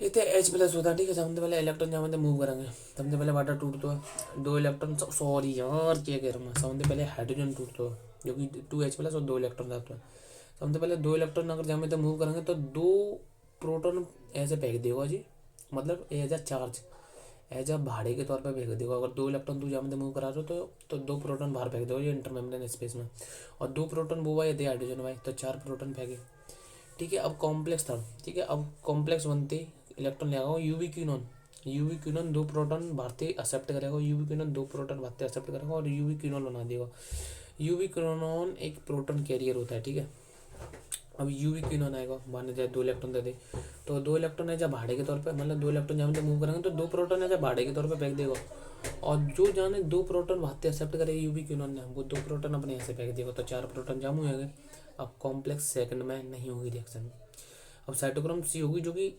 ये थे H प्लस होता है। ठीक है, सबसे पहले इलेक्ट्रॉन जहाँ में मूव करेंगे, सबसे पहले वाटर टूटता है, 2 इलेक्ट्रॉन, सॉरी यार क्या कह रहा हूँ मैं, सबसे पहले हाइड्रोजन टूटता है जो कि 2H प्लस और 2 इलेक्ट्रॉन जाते हैं। सबसे पहले 2 इलेक्ट्रॉन अगर जहाँ में मूव करेंगे तो 2 प्रोटॉन ऐसे फेंक देगा जी, मतलब as a charge, as a भाड़े के तौर पर फेंक देगा। अगर 2 इलेक्ट्रॉन तू जहाँ मूव करा रहे हो तो 2 प्रोटॉन बाहर फेंक दो ये इंटरमेम्ब्रेन स्पेस में, और 2 प्रोटॉन वो यदि हाइड्रोजन वाई तो 4 प्रोटॉन फेंके। ठीक है, अब कॉम्प्लेक्स था। ठीक है, अब कॉम्प्लेक्स बनते इलेक्ट्रॉन ले आएगा यूवी क्यूनॉन 2 प्रोटॉन भारतीय एक्सेप्ट करेगा, यूवी क्यूनॉन 2 प्रोटॉन भारतीय एक्सेप्ट करेगा और यूवी क्यूनॉन बना देगा। यूवी क्यूनॉन एक प्रोटॉन कैरियर होता है। ठीक है, अब यूवी क्यूनॉन आएगा, मान जाए 2 इलेक्ट्रॉन दे दे तो 2 इलेक्ट्रॉन है जब भाड़े के तौर पे, मतलब 2 इलेक्ट्रॉन जहाँ मूव करेंगे तो 2 प्रोटॉन है जब भाड़े के तौर पे फेंक देगा, और जो जाने 2 प्रोटॉन भाते एक्सेप्ट करे यूवी क्यूनॉन ने, वो 2 प्रोटॉन अपने यहाँ से फेंक देगा, तो 4 प्रोटॉन जाम हो गए। अब कॉम्प्लेक्स सेकंड में नहीं होगी रिएक्शन। अब साइटोक्रोम C होगी जो कि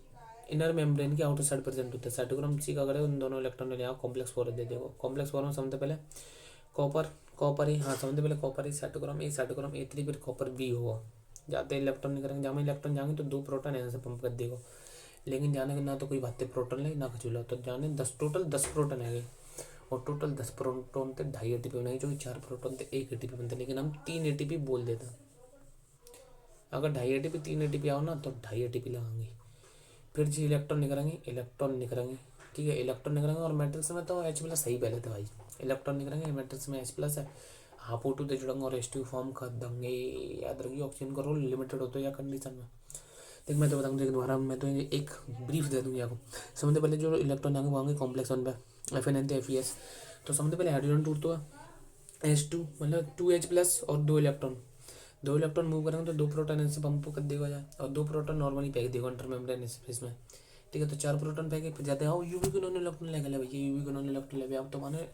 इनर मेम्ब्रेन के आउटर साइड प्रेजेंट होता है। साइटोक्रोम C का करेगा उन दोनों इलेक्ट्रॉन ले आओ, कॉम्प्लेक्स 4 दे देगा। कॉम्प्लेक्स 4 में सबसे पहले कॉपर है, हाँ सबसे पहले कॉपर है, साइटोक्रोम A3 फिर कॉपर B होगा। जाते इलेक्ट्रॉन नहीं करेंगे, जहाँ में इलेक्ट्रॉन जाएंगे तो 2 प्रोटॉन यहाँ से पंप कर देगा, लेकिन जाने का ना तो कोई भाते प्रोटॉन ले ना खचूला, तो जाने टोटल 10 प्रोटॉन आ गए, और टोटल 10 प्रोटॉन थे 2.5 ATP बनाई, जो कि 4 प्रोटॉन थे 1 ATP बनते, लेकिन हम 3 ATP बोल देते हैं। अगर 2.5 ATP 3 ATP आओ ना तो 2.5 ATP लगाएंगे। फिर जी इलेक्ट्रॉन निकलेंगे। ठीक है, इलेक्ट्रॉन निकलेंगे और मैट्रिक्स में तो H प्लस सही पहले थे भाई, इलेक्ट्रॉन निकलेंगे मैट्रिक्स में H प्लस है, हाफ O2 से जुड़ेंगे और H2 फॉर्म कर देंगे। याद रखिए ऑक्सीजन का रोल लिमिटेड होता है या कंडीशन में। देख मैं तो बताऊँ, देख दोबारा मैं तो एक ब्रीफ दे दूँगी आपको। सबसे पहले जो इलेक्ट्रॉन आएंगे वो आएंगे कॉम्प्लेक्स 1 पे, FN FeS। तो सबसे पहले हाइड्रोजन टूटता है H2 मतलब 2H+ और 2 इलेक्ट्रॉन मूव करेंगे तो 2 प्रोटॉन ऐसे पंप कर देगा जाए और 2 प्रोटॉन नॉर्मली फेंक देगा इंटर मेम्ब्रेन स्पेस में। ठीक है, तो 4 प्रोटॉन फेंके फिर जाते हैं यूवी के नॉन इलेक्ट्रॉन लेके ले भैया, यूवी के नॉन इलेक्ट्रॉन ले आप तो माने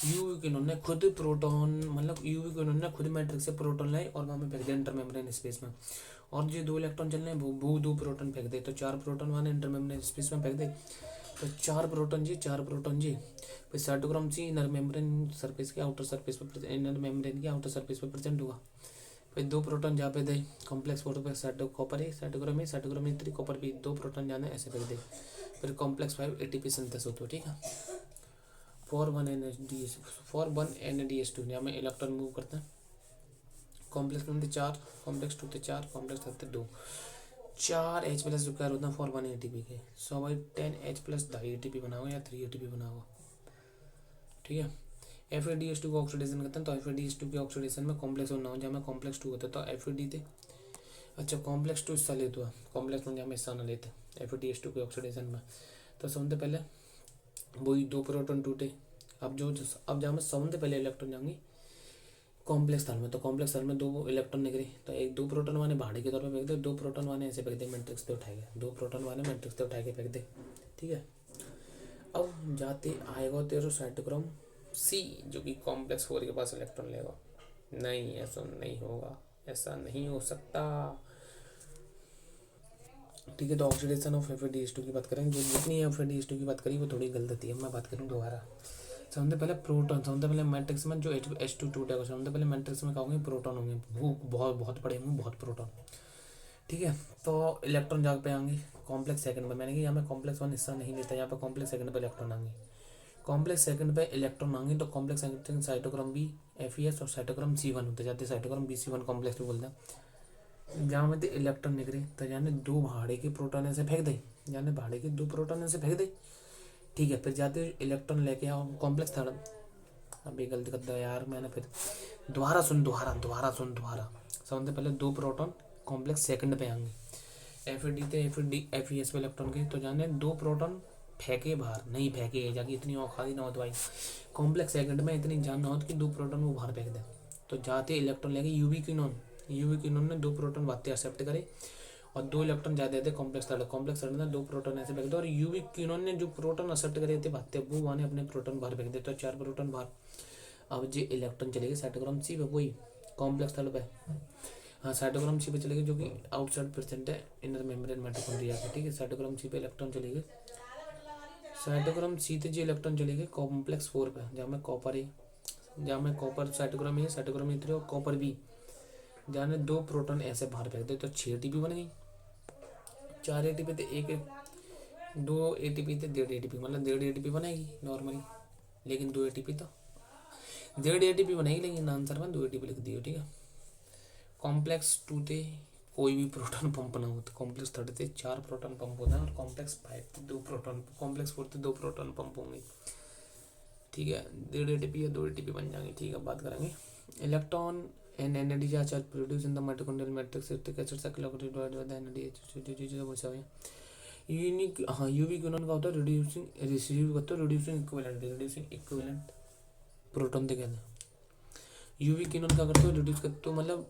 यूवी के नॉन खुद प्रोटॉन मतलब यूवी के नॉन खुद मैट्रिक्स से प्रोटॉन लाए और वहाँ पे फेंक दे इंटर मेम्ब्रेन स्पेस में। और जो 2 इलेक्ट्रॉन चल रहे हैं वो 2 प्रोटॉन फेंक दे, तो 4 प्रोटॉन वाले इंटर मेम्ब्रेन स्पेस में फेंक दे, तो 4 प्रोटॉन जी। फिर cytochrome C inner membrane surface के आउटर सरफेस पर इनर मेम्ब्रेन के आउटर सरफेस पर प्रेजेंट होगा। फिर 2 प्रोटॉन जहाँ पे दे कॉम्प्लेक्स 4 पे कॉपर है, साइटोक्रोम में 3 कॉपर भी 2 प्रोटॉन जाने ऐसे फेंक दे। फिर कॉम्प्लेक्स 5 ATP सिंथेसिस होता है। ठीक है, 4 NADH2 यहाँ में इलेक्ट्रॉन मूव करते हैं। कॉम्प्लेक्स 1 से 4, कॉम्प्लेक्स 2 से 4, कॉम्प्लेक्स 3 से 2, 4 H+ रिक्वायर होता है फॉर 1 ATP के। सो भाई 10H+ 2.5 ATP बनाओ या 3 ATP बनाओ। ठीक है, FADH2 को ऑक्सीडेशन करते हैं, तो FADH2 के ऑक्सीडेशन में कॉम्प्लेक्स 1 ना हो, जहाँ में कॉम्प्लेक्स 2 होता है तो FAD थे। अच्छा कॉम्प्लेक्स 2 हिस्सा लेते हुआ कॉम्प्लेक्स 1 जहाँ में हिस्सा ना लेते FADH2 के ऑक्सीडेशन में। तो सबसे पहले वही 2 प्रोटॉन टूटे। अब जहाँ में सबसे पहले इलेक्ट्रॉन जाएंगे कॉम्प्लेक्स थर्ड में, तो कॉम्प्लेक्स थर्ड में 2 इलेक्ट्रॉन निकले तो 2 प्रोटॉन वाले भाड़े के तौर पे फेंक दे, 2 प्रोटॉन वाले ऐसे फेंक दे मैट्रिक्स पे उठाएंगे, 2 प्रोटॉन वाले मैट्रिक्स पे उठा के फेंक दे। ठीक है, अब जाते आएगा तेरे साइटोक्रोम C जो कि कॉम्प्लेक्स 4 के पास इलेक्ट्रॉन लेगा। नहीं ऐसा नहीं होगा, ऐसा नहीं हो सकता। ठीक है, तो ऑक्सीडेशन ऑफ FADH2 की बात करें, जो जितनी FADH2 की बात करी वो थोड़ी गलत है। मैं बात करूँ दोबारा, सबसे पहले प्रोटॉन, सबसे पहले मैट्रिक्स में जो H2 टूटेगा सबसे पहले मैट्रिक्स में क्या होंगे प्रोटॉन होंगे, वो बहुत पड़े होंगे बहुत प्रोटॉन। ठीक है, तो इलेक्ट्रॉन जहाँ पे आएंगे कॉम्प्लेक्स सेकंड पे, मैंने कि यहाँ पे कॉम्प्लेक्स 1 हिस्सा नहीं लेता, यहाँ पे कॉम्प्लेक्स सेकंड पे इलेक्ट्रॉन आएंगे, कॉम्प्लेक्स सेकंड पे इलेक्ट्रॉन आएंगे तो complex second cytochrome B FeS और साइटोक्रोम C1 होते जाते, साइटोक्रोम BC1 कॉम्प्लेक्स भी बोलते हैं। जहाँ में इलेक्ट्रॉन निकले तो जाने 2 भाड़े के प्रोटॉन ऐसे फेंक दे, जाने भाड़े के 2 प्रोटॉन ऐसे फेंक दे। ठीक है, फिर जाते इलेक्ट्रॉन लेके आओ कॉम्प्लेक्स थर्ड। अभी गलती कर दिया यार मैंने, फिर दोबारा सुन। सबसे पहले 2 प्रोटॉन कॉम्प्लेक्स सेकंड पे आएंगे FAD थे FES पे इलेक्ट्रॉन के, तो जाने 2 प्रोटॉन फेंके बाहर, नहीं फेंके जाके इतनी औखादी ना हो तो भाई कॉम्प्लेक्स सेकंड में इतनी जान ना हो कि 2 प्रोटॉन वो बाहर फेंक दे। तो जाते इलेक्ट्रॉन लेके यूवी क्विनोन ने 2 प्रोटॉन बातें एक्सेप्ट करे और 2 इलेक्ट्रॉन ज्यादा थे कॉम्प्लेक्स थर्ड में 2 प्रोटॉन ऐसे फेंक दो और यूवी क्विनोन ने जो प्रोटॉन एक्सेप्ट करे थे बातें वो वाने अपने प्रोटॉन बाहर फेंक दे, तो 4 प्रोटॉन बाहर। अब जो इलेक्ट्रॉन चलेगी साइटोक्रोम C पे, वही कॉम्प्लेक्स थर्ड पे, हाँ साइटोक्रोम C पे चलेगी जो कि आउटसाइड प्रेजेंट है इनर मेम्ब्रेन माइटोकॉन्ड्रिया के। ठीक है, साइटोक्रोम C पे इलेक्ट्रॉन चलेगी, साइटोक्रोम C से जो इलेक्ट्रॉन चलेगी कॉम्प्लेक्स 4 पे, जहाँ में कॉपर है, जहाँ में कॉपर साइटोक्रोम है, साइटोक्रोम 3 और कॉपर B, जहाँ 2 प्रोटॉन ऐसे बाहर फेंक दे तो 6 ATP बन गई। 4 ATP थे 2 ATP थे 1.5 ATP, मतलब 1.5 ATP बनेगी नॉर्मली, लेकिन 2 ATP तो 1.5 ATP बनेगी, लेकिन आंसर में 2 ATP लिख दियो। ठीक है, कॉम्प्लेक्स 2 थे कोई भी प्रोटॉन पंप ना होता, कॉम्प्लेक्स 3 थे 4 प्रोटॉन पंप होता है और कॉम्प्लेक्स 5 थे 2 प्रोटॉन, कॉम्प्लेक्स 4 थे 2 प्रोटॉन पंप होंगे। ठीक है, 1.5 ATP या 2 ATP बन जाएंगे। ठीक है, बात करेंगे electron and NAD are charged produced in the mitochondrial matrix citric acid cycle divided by the NADH unique. हाँ, यूवी क्विनोन का होता है रिसीव करते हो रिड्यूसिंग इक्विवेलेंट प्रोटॉन थे कहते हैं। यूवी क्विनोन का करते हो रिड्यूस करते हो मतलब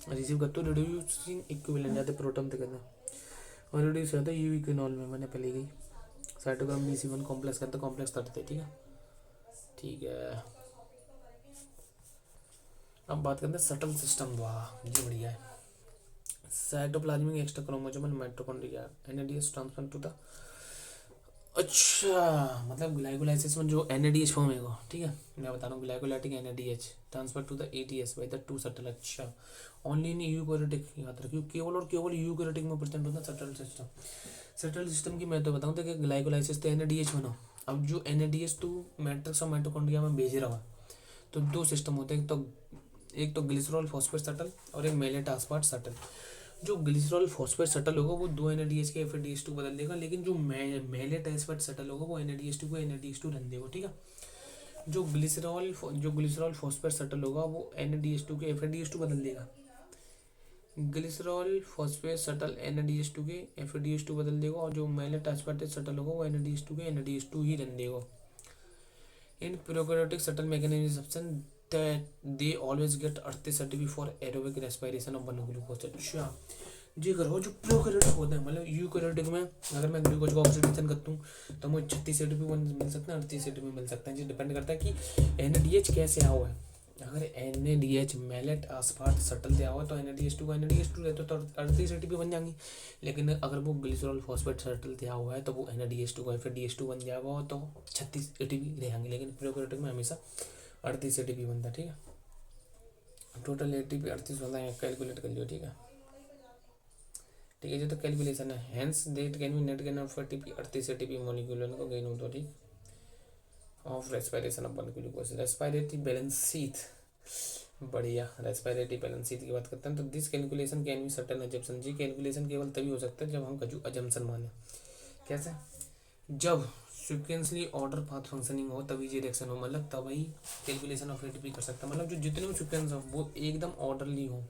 रिसीव करते हो रिड्यूसिंग इक्विवेलेंट जाते प्रोटॉन थे कहते हैं, और रिड्यूस होता है यूवी क्विनोन में, मैंने पहले गई साइटोक्रोम BC1 कॉम्प्लेक्स करते हैं, कॉम्प्लेक्स 3 थे। ठीक है, अब बात करते हैं सटल सिस्टम। वाह ये बढ़िया है। Cytoplasmic extra chromosomal mitochondria NADH transfer to the, अच्छा मतलब ग्लाइकोलाइसिस में जो NADH फॉर्म है वो। ठीक है, मैं बता रहा हूँ glycolytic NADH transfer to the ATS by the 2 shuttle. अच्छा ओनली इन यूकैरियोटिक, याद रखियो केवल और केवल यूकैरियोटिक में प्रेजेंट होता है सटल सिस्टम। सटल सिस्टम की मैं तो बताऊँ तो कि ग्लाइकोलाइसिस तो NADH बना, अब जो NADH तो मैट्रिक्स और माइटोकॉन्ड्रिया में भेज रहा है, तो 2 सिस्टम होते हैं, एक तो ग्लिसरॉल फॉस्फेट शटल और एक मेलेट आसपाट शटल। जो ग्लिसरॉल फॉस्फेट शटल होगा वो 2 NADH के FADH2 बदल देगा, लेकिन जो मेलेट आसपाट शटल होगा वो NADH2 को NADH2 रहने देगा। ठीक है, जो ग्लिसरॉल फॉस्फेट शटल होगा वो NADH2 के FADH2 बदल देगा। ग्लिसरॉल फॉस्फेट शटल NADH2 के FADH2 बदल देगा, और जो मैलेट एस्पार्टेट शटल होगा वो NADH2 के NADH2 ही रहने देगा। इन prokaryotic shuttle mechanism substance that they always get earthy certificate for aerobic respiration of 1 glucose। अच्छा जी करो जो प्रोकैरियोटिक होता है, मतलब यूकैरियोटिक में अगर मैं ग्लूकोज का ऑक्सीडेशन करता हूँ तो मुझे 36 ATP मिल सकता है, 38 ATP मिल सकता है। जी डिपेंड करता है कि NADH कैसे आया हुआ है। अगर NADH मैलेट आसपाट सटल दिया हुआ तो NADH2 को NADH2 रहता तो 38 ATP बन जाएंगी। लेकिन अगर वो ग्लिसरॉल फॉस्फेट सटल दिया हुआ है तो वो NADH2 को FADH2 बन जाएगा तो 36 ATP रहेंगे। लेकिन प्रोकैरियोटिक में हमेशा 38 ATP बनता है। ठीक है, टोटल ATP 38 बनता है, कैलकुलेट कर लियो। ठीक है ठीक है जो तो कैलकुलेशन है। Hence that can be net gain of ATP 38 ATP molecule को गेन होता है। ठीक of respiration of 1 glucose. Respiratory balance sheet, बढ़िया। रेस्पिरेटरी बैलेंसीट की बात करते हैं तो this calculation can be certain assumption. जी कैलकुलेशन केवल तभी हो सकता है जब हम कजू अजम्पशन माने। कैसे? जब सिक्वेंसली ऑर्डर पाथ फंक्शनिंग हो तभी ये रिएक्शन हो, मतलब तभी कैलकुलेशन ऑफ ATP कर सकता है। मतलब जो जितने भी सिक्वेंस हो वो एकदम ऑर्डरली हो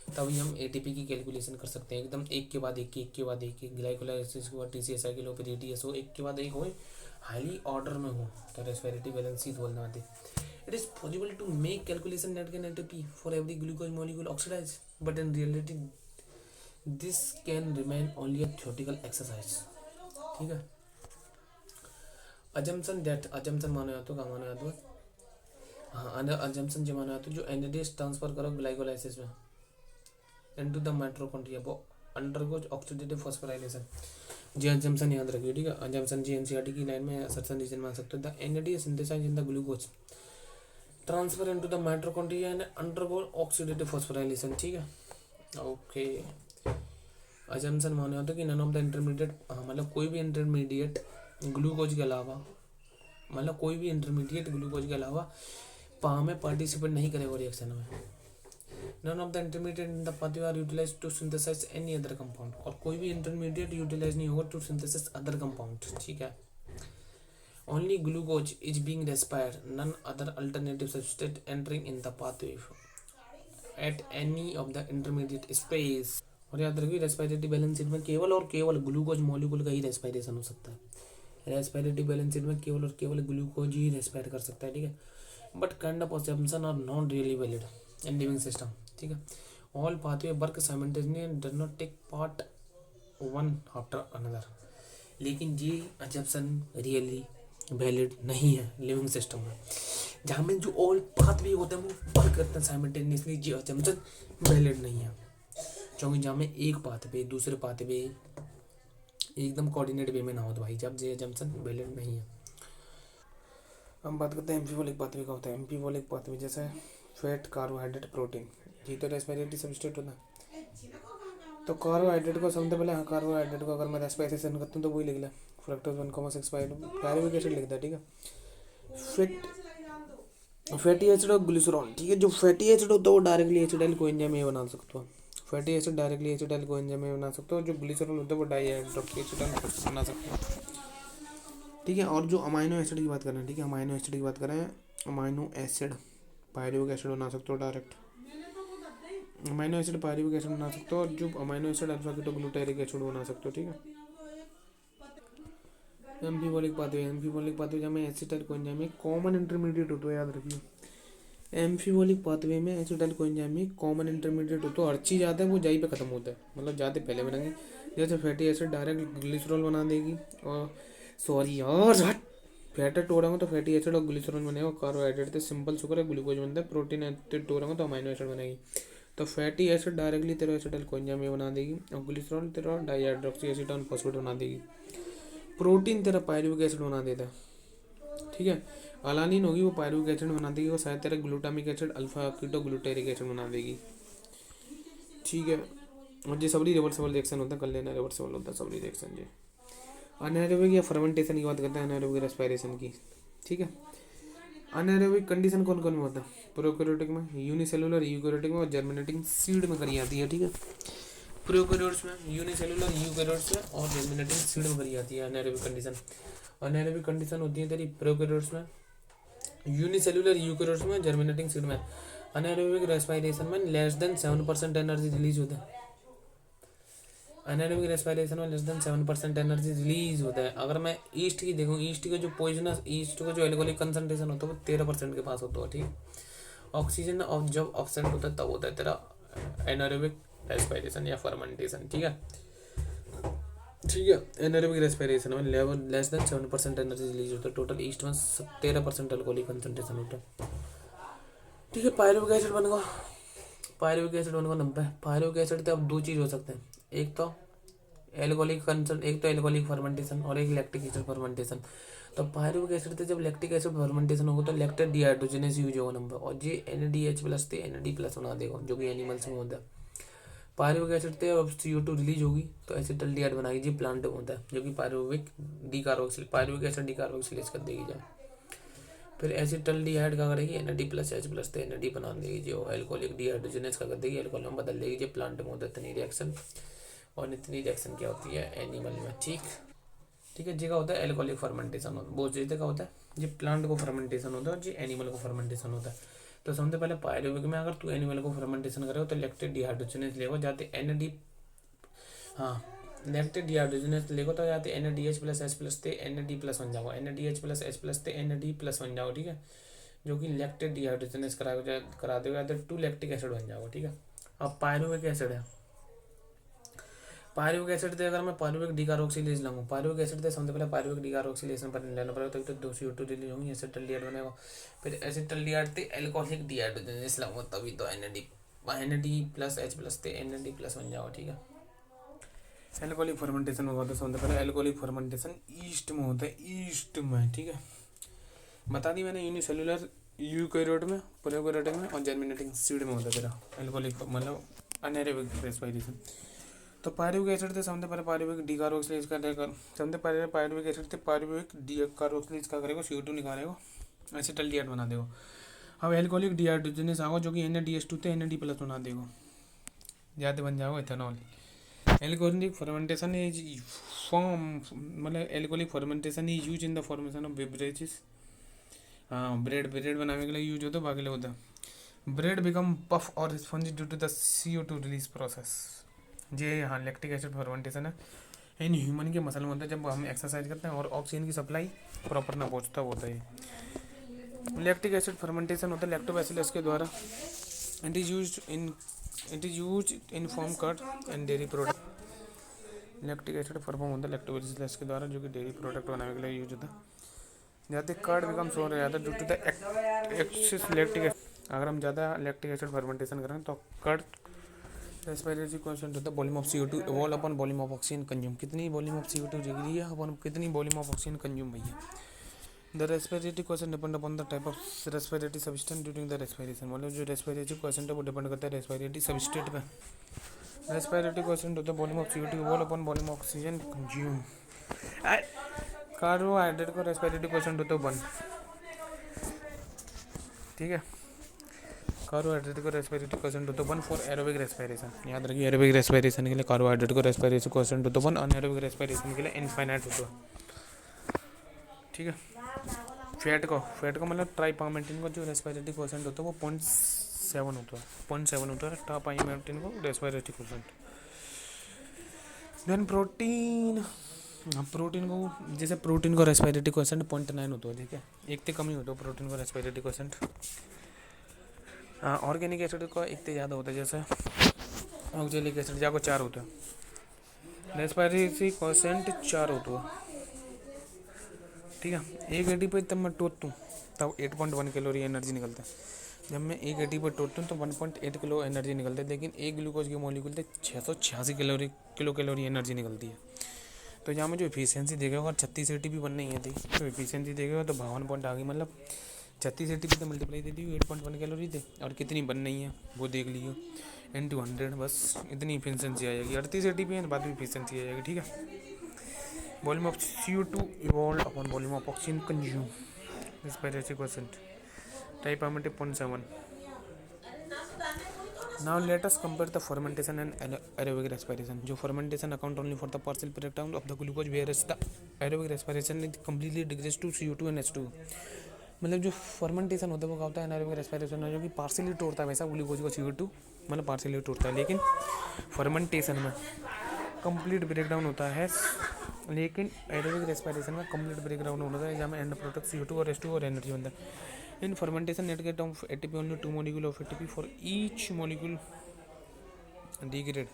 तभी हम ATP की कैलकुलेशन कर सकते हैं। एकदम एक के बाद एक के बाद एक ग्लाइकोलाइसिस के बाद TCA साइकिल हो फिर ATS हो, एक के बाद एक हो, हाईली ऑर्डर में हो तो रेस्पिरेटरी बैलेंस बोलना आते। It is possible to make calculation net gain ATP for every glucose molecule oxidise, but in reality this can remain only a theoretical exercise. ठीक है, अजम्पशन दैट, अजम्पशन माने तो क्या माने तो हाँ अजम्पशन जो माने तो जो NADH ट्रांसफर करो ग्लाइकोलाइसिस में इनटू द माइटोकॉन्ड्रिया वो अंडरगोज ऑक्सीडेटिव फॉस्फोराइलेशन। जी अजम्पशन याद रखिए। ठीक है, अजम्पशन जी NCERT की लाइन में असर्शन रीजन मान सकते हो। The NADH synthesise in the glucose transfer into the mitochondria and undergo oxidative phosphorylation. ठीक है ओके। अजम्पशन माने होता है कि नन ऑफ द इंटरमीडिएट, मतलब कोई भी इंटरमीडिएट ग्लूकोज के अलावा, मतलब कोई भी इंटरमीडिएट ग्लूकोज के अलावा पा में पार्टिसिपेट नहीं करेगा रिएक्शन में। None of the intermediate in the pathway are utilise to synthesise any other compound, और कोई भी इंटरमीडिएट यूटिलाइज नहीं होगा टू सिंथेसाइज अदर कंपाउंड। ठीक है, only glucose is being respired, none other alternative substance entering in the pathway at any of the intermediate space. और याद रखिए रेस्पिरेटरी बैलेंस में केवल और केवल ग्लूकोज मॉलिक्यूल का ही रेस्पिरेशन हो सकता है। रेस्पिरेटरी बैलेंस में केवल और केवल ग्लूकोज ही रेस्पायर कर सकता है। ठीक है, but kind of assumption are not really valid in living system. ठीक है, all pathway work simultaneously does not take part one after another. लेकिन ये असम्पशन रियली वैलिड नहीं है लिविंग सिस्टम में, जहाँ में जो ऑल पाथवे होते हैं वो वर्क करते हैं साइमल्टेनियसली। ये असम्पशन वैलिड नहीं है क्योंकि जहाँ में एक पाथवे दूसरे पाथवे एकदम कोऑर्डिनेट वे में ना हो तो भाई जब ये जंक्शन वैलिड नहीं है। हम बात करते हैं एम्फीबोलिक पाथवे का होता है। एम्फीबोलिक पाथवे जैसे फैट, कार्बोहाइड्रेट, प्रोटीन, ये तो रेस्पिरेटरी सबस्ट्रेट होता है। तो कार्बोहाइड्रेट को समझते पहले, हाँ कार्बोहाइड्रेट को अगर मैं रेस्पिरेशन करता हूँ तो वही लिख लिया फ्रक्टोज 1,6 पायरुविक एसिड लिखता है। ठीक है, फैटी एसिड और ग्लिसरॉल। ठीक है, जो फैटी एसिड होता है वो डायरेक्टली एसिडाइल कोएंजाइम में बना सकते हो। Fatty acid directly acetyl coenzyme में बना सकते हो। जो ग्लिसरॉल होता है वो डाइहाइड्रोक्सीएसिडाइल बना सकते हो। ठीक है, और जो अमाइनो एसिड की बात करें, ठीक है अमाइनो एसिड की बात करें, अमाइनो एसिड पायरुविक एसिड बना सकते हो direct. Amino acid pyruvic acid बना सकते हो, और जो amino acid alpha ketoglutaric acid बना सकते हो। ठीक है, एम्फीबोलिक पाथवे, एम्फीबोलिक पाथवे जब में एसिटाइल कोएंजाइम में कॉमन इंटरमीडिएट होता है, याद रखिए। एम्फीबोलिक पाथवे में एसिटाइल कोएंजाइम में कॉमन इंटरमीडिएट होता है, हर चीज़ आता है वो जाई पे खत्म होता है, मतलब जाते पहले बनेंगे। जैसे फैटी एसिड डायरेक्ट ग्लिसरॉल बना देगी, और सॉरी यार हट, फैट तोड़ेंगे तो फैटी एसिड और ग्लिसरॉल बनेगा। कार्बोहाइड्रेट तो सिंपल शुगर है ग्लूकोज बनता है। प्रोटीन तोड़ेंगे तो अमाइनो एसिड बनेगी। तो फैटी एसिड डायरेक्टली तेरा एसिटाइल कोएंजाइम में बना देगी, और ग्लिसरॉल तेरा डाइहाइड्रोक्सी एसीटोन फॉस्फेट बना देगी। प्रोटीन तेरा पायरुविक एसिड बना देता है। ठीक है, अलानिन होगी वो पायरुविक एसिड बना देगी, और शायद तेरा glutamic acid alpha ketoglutaric acid बना देगी। ठीक है, और ये सबरी रिवर्सिबल रिएक्शन होता है, कर लेना रिवर्सिबल होता है सबरी रिएक्शन। जी अनएरोबिक या फर्मेंटेशन की बात करते हैं, अनएरोबिक रेस्पिरेशन की। ठीक है, अनएरोबिक कंडीशन कौन कौन में होता है? प्रोकैरियोटिक में, यूनिसेलुलर, यूकैरियोटिक में और जर्मिनेटिंग सीड में करी जाती है। ठीक है, प्रोकैरियोट्स में, यूनिसेलुलर, यूकैरियोट्स में और जर्मिनेटिंग सीड में करी जाती है अनएरोबिक कंडीशन। अनएरोबिक कंडीशन होती है तेरी प्रोकैरियोट्स में, यूनिसेल्युलर यूकेरियोट्स में, जर्मिनेटिंग सीड में, अनाएरोबिक रेस्पिरेशन में लेस देन 7% एनर्जी रिलीज होता है। अनाएरोबिक रेस्पिरेशन में लेस देन 7% एनर्जी रिलीज होता है। अगर मैं ईस्ट की देखूँ, ईस्ट का जो पॉइजनस, ईस्ट का जो एल्कोहलिक कंसंट्रेशन होता है वो 13% के पास होता है, ठीक है। ऑक्सीजन जब ऑब्सेंट होता है तब होता है तेरा एनारोबिक रेस्पिरेशन या फर्मेंटेशन, ठीक है। ठीक है, एनारोबिक रेस्पिरेशन में level less than 7% energy release होता है। टोटल ईस्ट में 13% अल्कोहलिक कंसंट्रेशन होता है, ठीक है। पायरुविक एसिड बनेगा, पायरुविक एसिड बनेगा 90। पायरुविक एसिड तो अब दो चीज़ हो सकते हैं, एक तो एल्कोहलिक कंसंट, एक तो एल्कोहलिक फर्मेंटेशन और एक लैक्टिक एसिड फर्मेंटेशन। तो पायरुविक एसिड थे जब लैक्टिक एसिड फर्मेंटेशन होगा तो लैक्टेट डिहाइड्रोजनेस यूज होगा नंबर, और ये NADH प्लस थे NAD प्लस बना देगा, जो कि एनिमल्स में होता है। पायरुविक एसिड थे अब CO2 रिलीज होगी तो एसिटल्डिहाइड बनाएगी, जी प्लांट में होता है, जो कि पायरुविक डिकार्बोक्सिल, पायरुविक एसिड डिकार्बोक्सिलेज कर देगी जाए। फिर एसिटल्डिहाइड का करेगी NAD प्लस H प्लस तो NAD बना देगी, जो एल्कोहलिक डिहाइड्रोजनेस का कर देगी, एल्कोहल में बदल देगी, जो प्लांट में होता है इतनी रिएक्शन। और इतनी रिएक्शन क्या होती है एनिमल में, ठीक ठीक है। जी का होता है एल्कोहलिक फर्मेंटेशन होता है, बहुत चीज़ का होता है, जी प्लांट को फर्मेंटेशन होता है और जी एनिमल को फर्मेंटेशन होता है। तो सबसे पहले पायरुविक में अगर तू एनिमल को फर्मेंटेशन करेगा तो लैक्टेट डिहाइड्रोजनेस लेगा, जाते NAD, हाँ लैक्टेट डिहाइड्रोजनेस लेगा तो जाते NADH प्लस H प्लस ते NAD प्लस बन जाओगा, NADH प्लस H प्लस ते NAD प्लस बन जाओ, ठीक है। जो कि लैक्टेट डिहाइड्रोजनेस करा देगा तो 2 लैक्टिक एसिड बन जाओगा, ठीक है। अब पायरुविक एसिड है, पायरुविक एसिड थे अगर मैं पायरुविक डिकार्बोक्सिलेज लाऊंगा, पायरुविक एसिड थे सबसे पहले पायरुविक डिकार्बोक्सिलेशन पर लेना पड़ेगा, तभी तो 2 CO2 रिलीज होंगी, एसिटल्डिहाइड बनेगा। फिर एसिटल्डिहाइड थे एल्कोहलिक डिहाइड्रोजनेस लाऊंगा, तभी तो NAD प्लस H प्लस थे NAD प्लस बन जाओ, ठीक है। एल्कोहलिक फर्मेंटेशन होगा तो सबसे पहले एल्कोहलिक फर्मेंटेशन ईस्ट में होता है, ईस्ट में, ठीक है। बता दी मैंने, यूनिसेल्युलर यूकेरियोट में, प्रोकैरियोटिक में और जर्मिनेटिंग सीड में होता है तेरा एल्कोहलिक, मतलब अनाएरोबिक रेस्पिरेशन। तो पायरुविक एसिड थे सबसे पहले पायरुविक डिकार्बोक्सिलेज का देकर, सबसे पहले पायरुविक एसिड थे पायरुविक डिकार्बोक्सिलेज का करेगा, CO2 निकालेगा, एसिटल्डिहाइड बना देगा। अब एल्कोहलिक डिहाइड्रोजनेस आएगा जो कि NADH2 थे NAD प्लस बना देगा, ज़्यादा बन जाएगा ethanol. Alcoholic fermentation is form, मतलब alcoholic fermentation is use in the formation of beverages, हाँ ब्रेड, ब्रेड बनाने के लिए यूज होता है, बाकी लिए होता है। ब्रेड बिकम पफ और spongy due to the CO2 release process, ये हाँ लैक्टिक एसिड फर्मेंटेशन है। इन ह्यूमन के मसल में होता है जब हम एक्सरसाइज करते हैं और ऑक्सीजन की सप्लाई प्रॉपर ना पहुँचता होता है। लैक्टिक एसिड फर्मेंटेशन होता है लैक्टोबैसिलस के द्वारा। It is use in form curd and dairy product. Lactic acid form होता है लैक्टोबैसिलस के द्वारा, जो कि डेयरी प्रोडक्ट बनाने के लिए यूज होता है। जाते कर्ड बिकम सोर हो जाता है due to the excess lactic acid. अगर हम ज़्यादा लैक्टिक एसिड फर्मेंटेशन करें तो कर्ड रेस्पिरेटरी क्वेश्चन होता है volume of CO2 evolve upon volume of oxygen consume, कितनी वॉल्यूम ऑफ CO2 डिग्री है अपन कितनी वॉल्यूम ऑफ ऑक्सीजन कंज्यूम भैया। The respiratory question depend upon the type of respiratory substance during the respiration, मतलब जो respiratory question है वो depend करता है रेस्पिरेटरी सबस्टेट पे। रेस्पिरेटरी क्वेश्चन होता है volume of CO2 evolve upon volume of oxygen consume. Carbohydrate को रेस्पिरेटरी क्वेश्चन होता है 1, ठीक है। कार्बोहाइड्रेट को रेस्पिरेटरी क्वेश्चन होता है 1 फॉर एरोबिक रेस्पिरेशन, याद रखिए एरोबिक रेस्पिरेशन के लिए कार्बोहाइड्रेट को रेस्पिरेटरी क्वेश्चन होता है 1, अनएरोबिक रेस्पिरेशन के लिए इनफाइनाइट होता है, ठीक है। फैट को मतलब ट्राइपामेंटिन को जो रेस्पिरेटरी क्वेश्चन होता है वो 0.7 होता है, 0.7 होता है ट्राइपामेंटिन को respiratory question. Then protein, protein को जैसे प्रोटीन को रेस्पिरेटरी क्वेश्चन 0.9 होता है, ठीक है, एक तो कम ही होता है प्रोटीन को रेस्पिरेटरी क्वेश्चन। हाँ ऑर्गेनिक एसिड का एक तो ज़्यादा होता है, जैसे ऑक्जेलिक एसिड जाको 4 होता है, रेस्पिरेटरी क्वेश्चन 4 होता है, ठीक है। एक ATP पे तब मैं टोटूँ तब 8.1 कैलोरी एनर्जी निकलता है। जब मैं एक ATP पे टोटूँ तो 1.8 किलो एनर्जी निकलता है, लेकिन एक ग्लूकोज के मॉलिक्यूल से 686 किलो कैलोरी एनर्जी निकलती है। तो यहाँ में जो एफिशिएंसी देखेगा और 36 ATP बननी है थी, तो एफिशिएंसी देखेगा तो 52 पॉइंट आ गई, मतलब 36 ATP तो मल्टीप्लाई दे दी 8.1 कैलोरी थे, और कितनी बन रही है वो देख लियो into 100, बस इतनी एफिशिएंसी आ जाएगी। 38 ATP है तो बाद में एफिशिएंसी आ जाएगी, ठीक है। Volume of CO2 evolve upon volume of oxygen consume, respiratory question type amative 0.7। Now let us compare the fermentation and aerobic respiration. जो fermentation account only for the partial breakdown of the glucose, where is the aerobic respiration is completely degrades to CO2 and H2। मतलब जो fermentation होता है वो क्या होता है, anaerobic respiration है, जो कि पार्शियली तोड़ता है वैसा ग्लूकोज को CO2, मतलब पार्शियली तोड़ता है। लेकिन फर्मेंटेशन में कंप्लीट ब्रेकडाउन होता है, लेकिन एरोबिक रेस्पिरेशन में कंप्लीट ब्रेकडाउन होता है, जहाँ में एंड प्रोडक्ट CO2 और H2 और एनर्जी बनता है। In fermentation net get of ATP only 2 molecule of ATP for each molecule degrade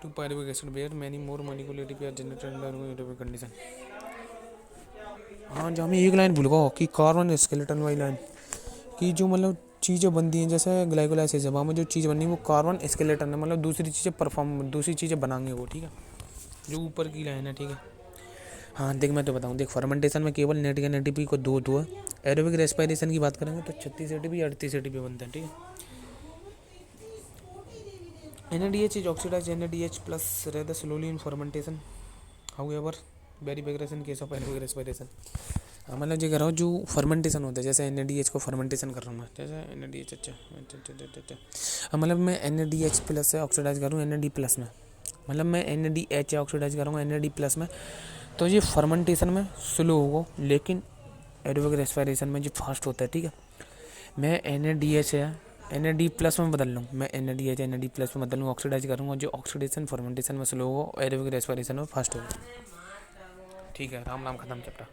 to pyruvic acid where many more molecule ATP are generated under aerobic condition. हाँ, जहाँ मैं एक line भूल गया कि कार्बन स्केलेटन वाली लाइन कि जो मतलब चीज़ें बनती हैं जैसे ग्लाइकोलाइसिस है, वहाँ में जो चीज़ बननी है वो कार्बन स्केलेटन है, मतलब दूसरी चीज़ें बनाएंगे वो, ठीक है, जो ऊपर की लाइन है, ठीक है। हाँ देख, मैं तो बताऊँ, देख फर्मेंटेशन में केवल नेट गेन ATP को दो है। एरोबिक रेस्पिरेशन की बात करेंगे तो 36 ATP या 38 ATP बनते हैं, ठीक है। NADH is oxidized NADH plus rather slowly in fermentation. However, very vigorous in case of aerobic respiration. मतलब जो कह रहा हूँ, जो फर्मेंटेशन होता है, जैसे NADH को फर्मेंटेशन कर रहा हूँ मैं, जैसे NADH, अच्छा, मतलब मैं NADH प्लस से ऑक्सीडाइज करूँ NAD प्लस में, मतलब मैं NADH ऑक्सीडाइज करूँगा NAD प्लस में, तो ये फर्मेंटेशन में स्लो होगा, लेकिन एरोबिक रेस्पिरेशन में जो फास्ट होता है, ठीक है। मैं NADH है NAD प्लस में बदल लूँ, मैं NADH NAD प्लस में बदल लूँ, ऑक्सीडाइज करूँगा, जो ऑक्सीडेशन फर्मेंटेशन में स्लो होगा, एरोबिक रेस्पिरेशन में फास्ट होगा, ठीक है। राम नाम खत्म चैप्टर।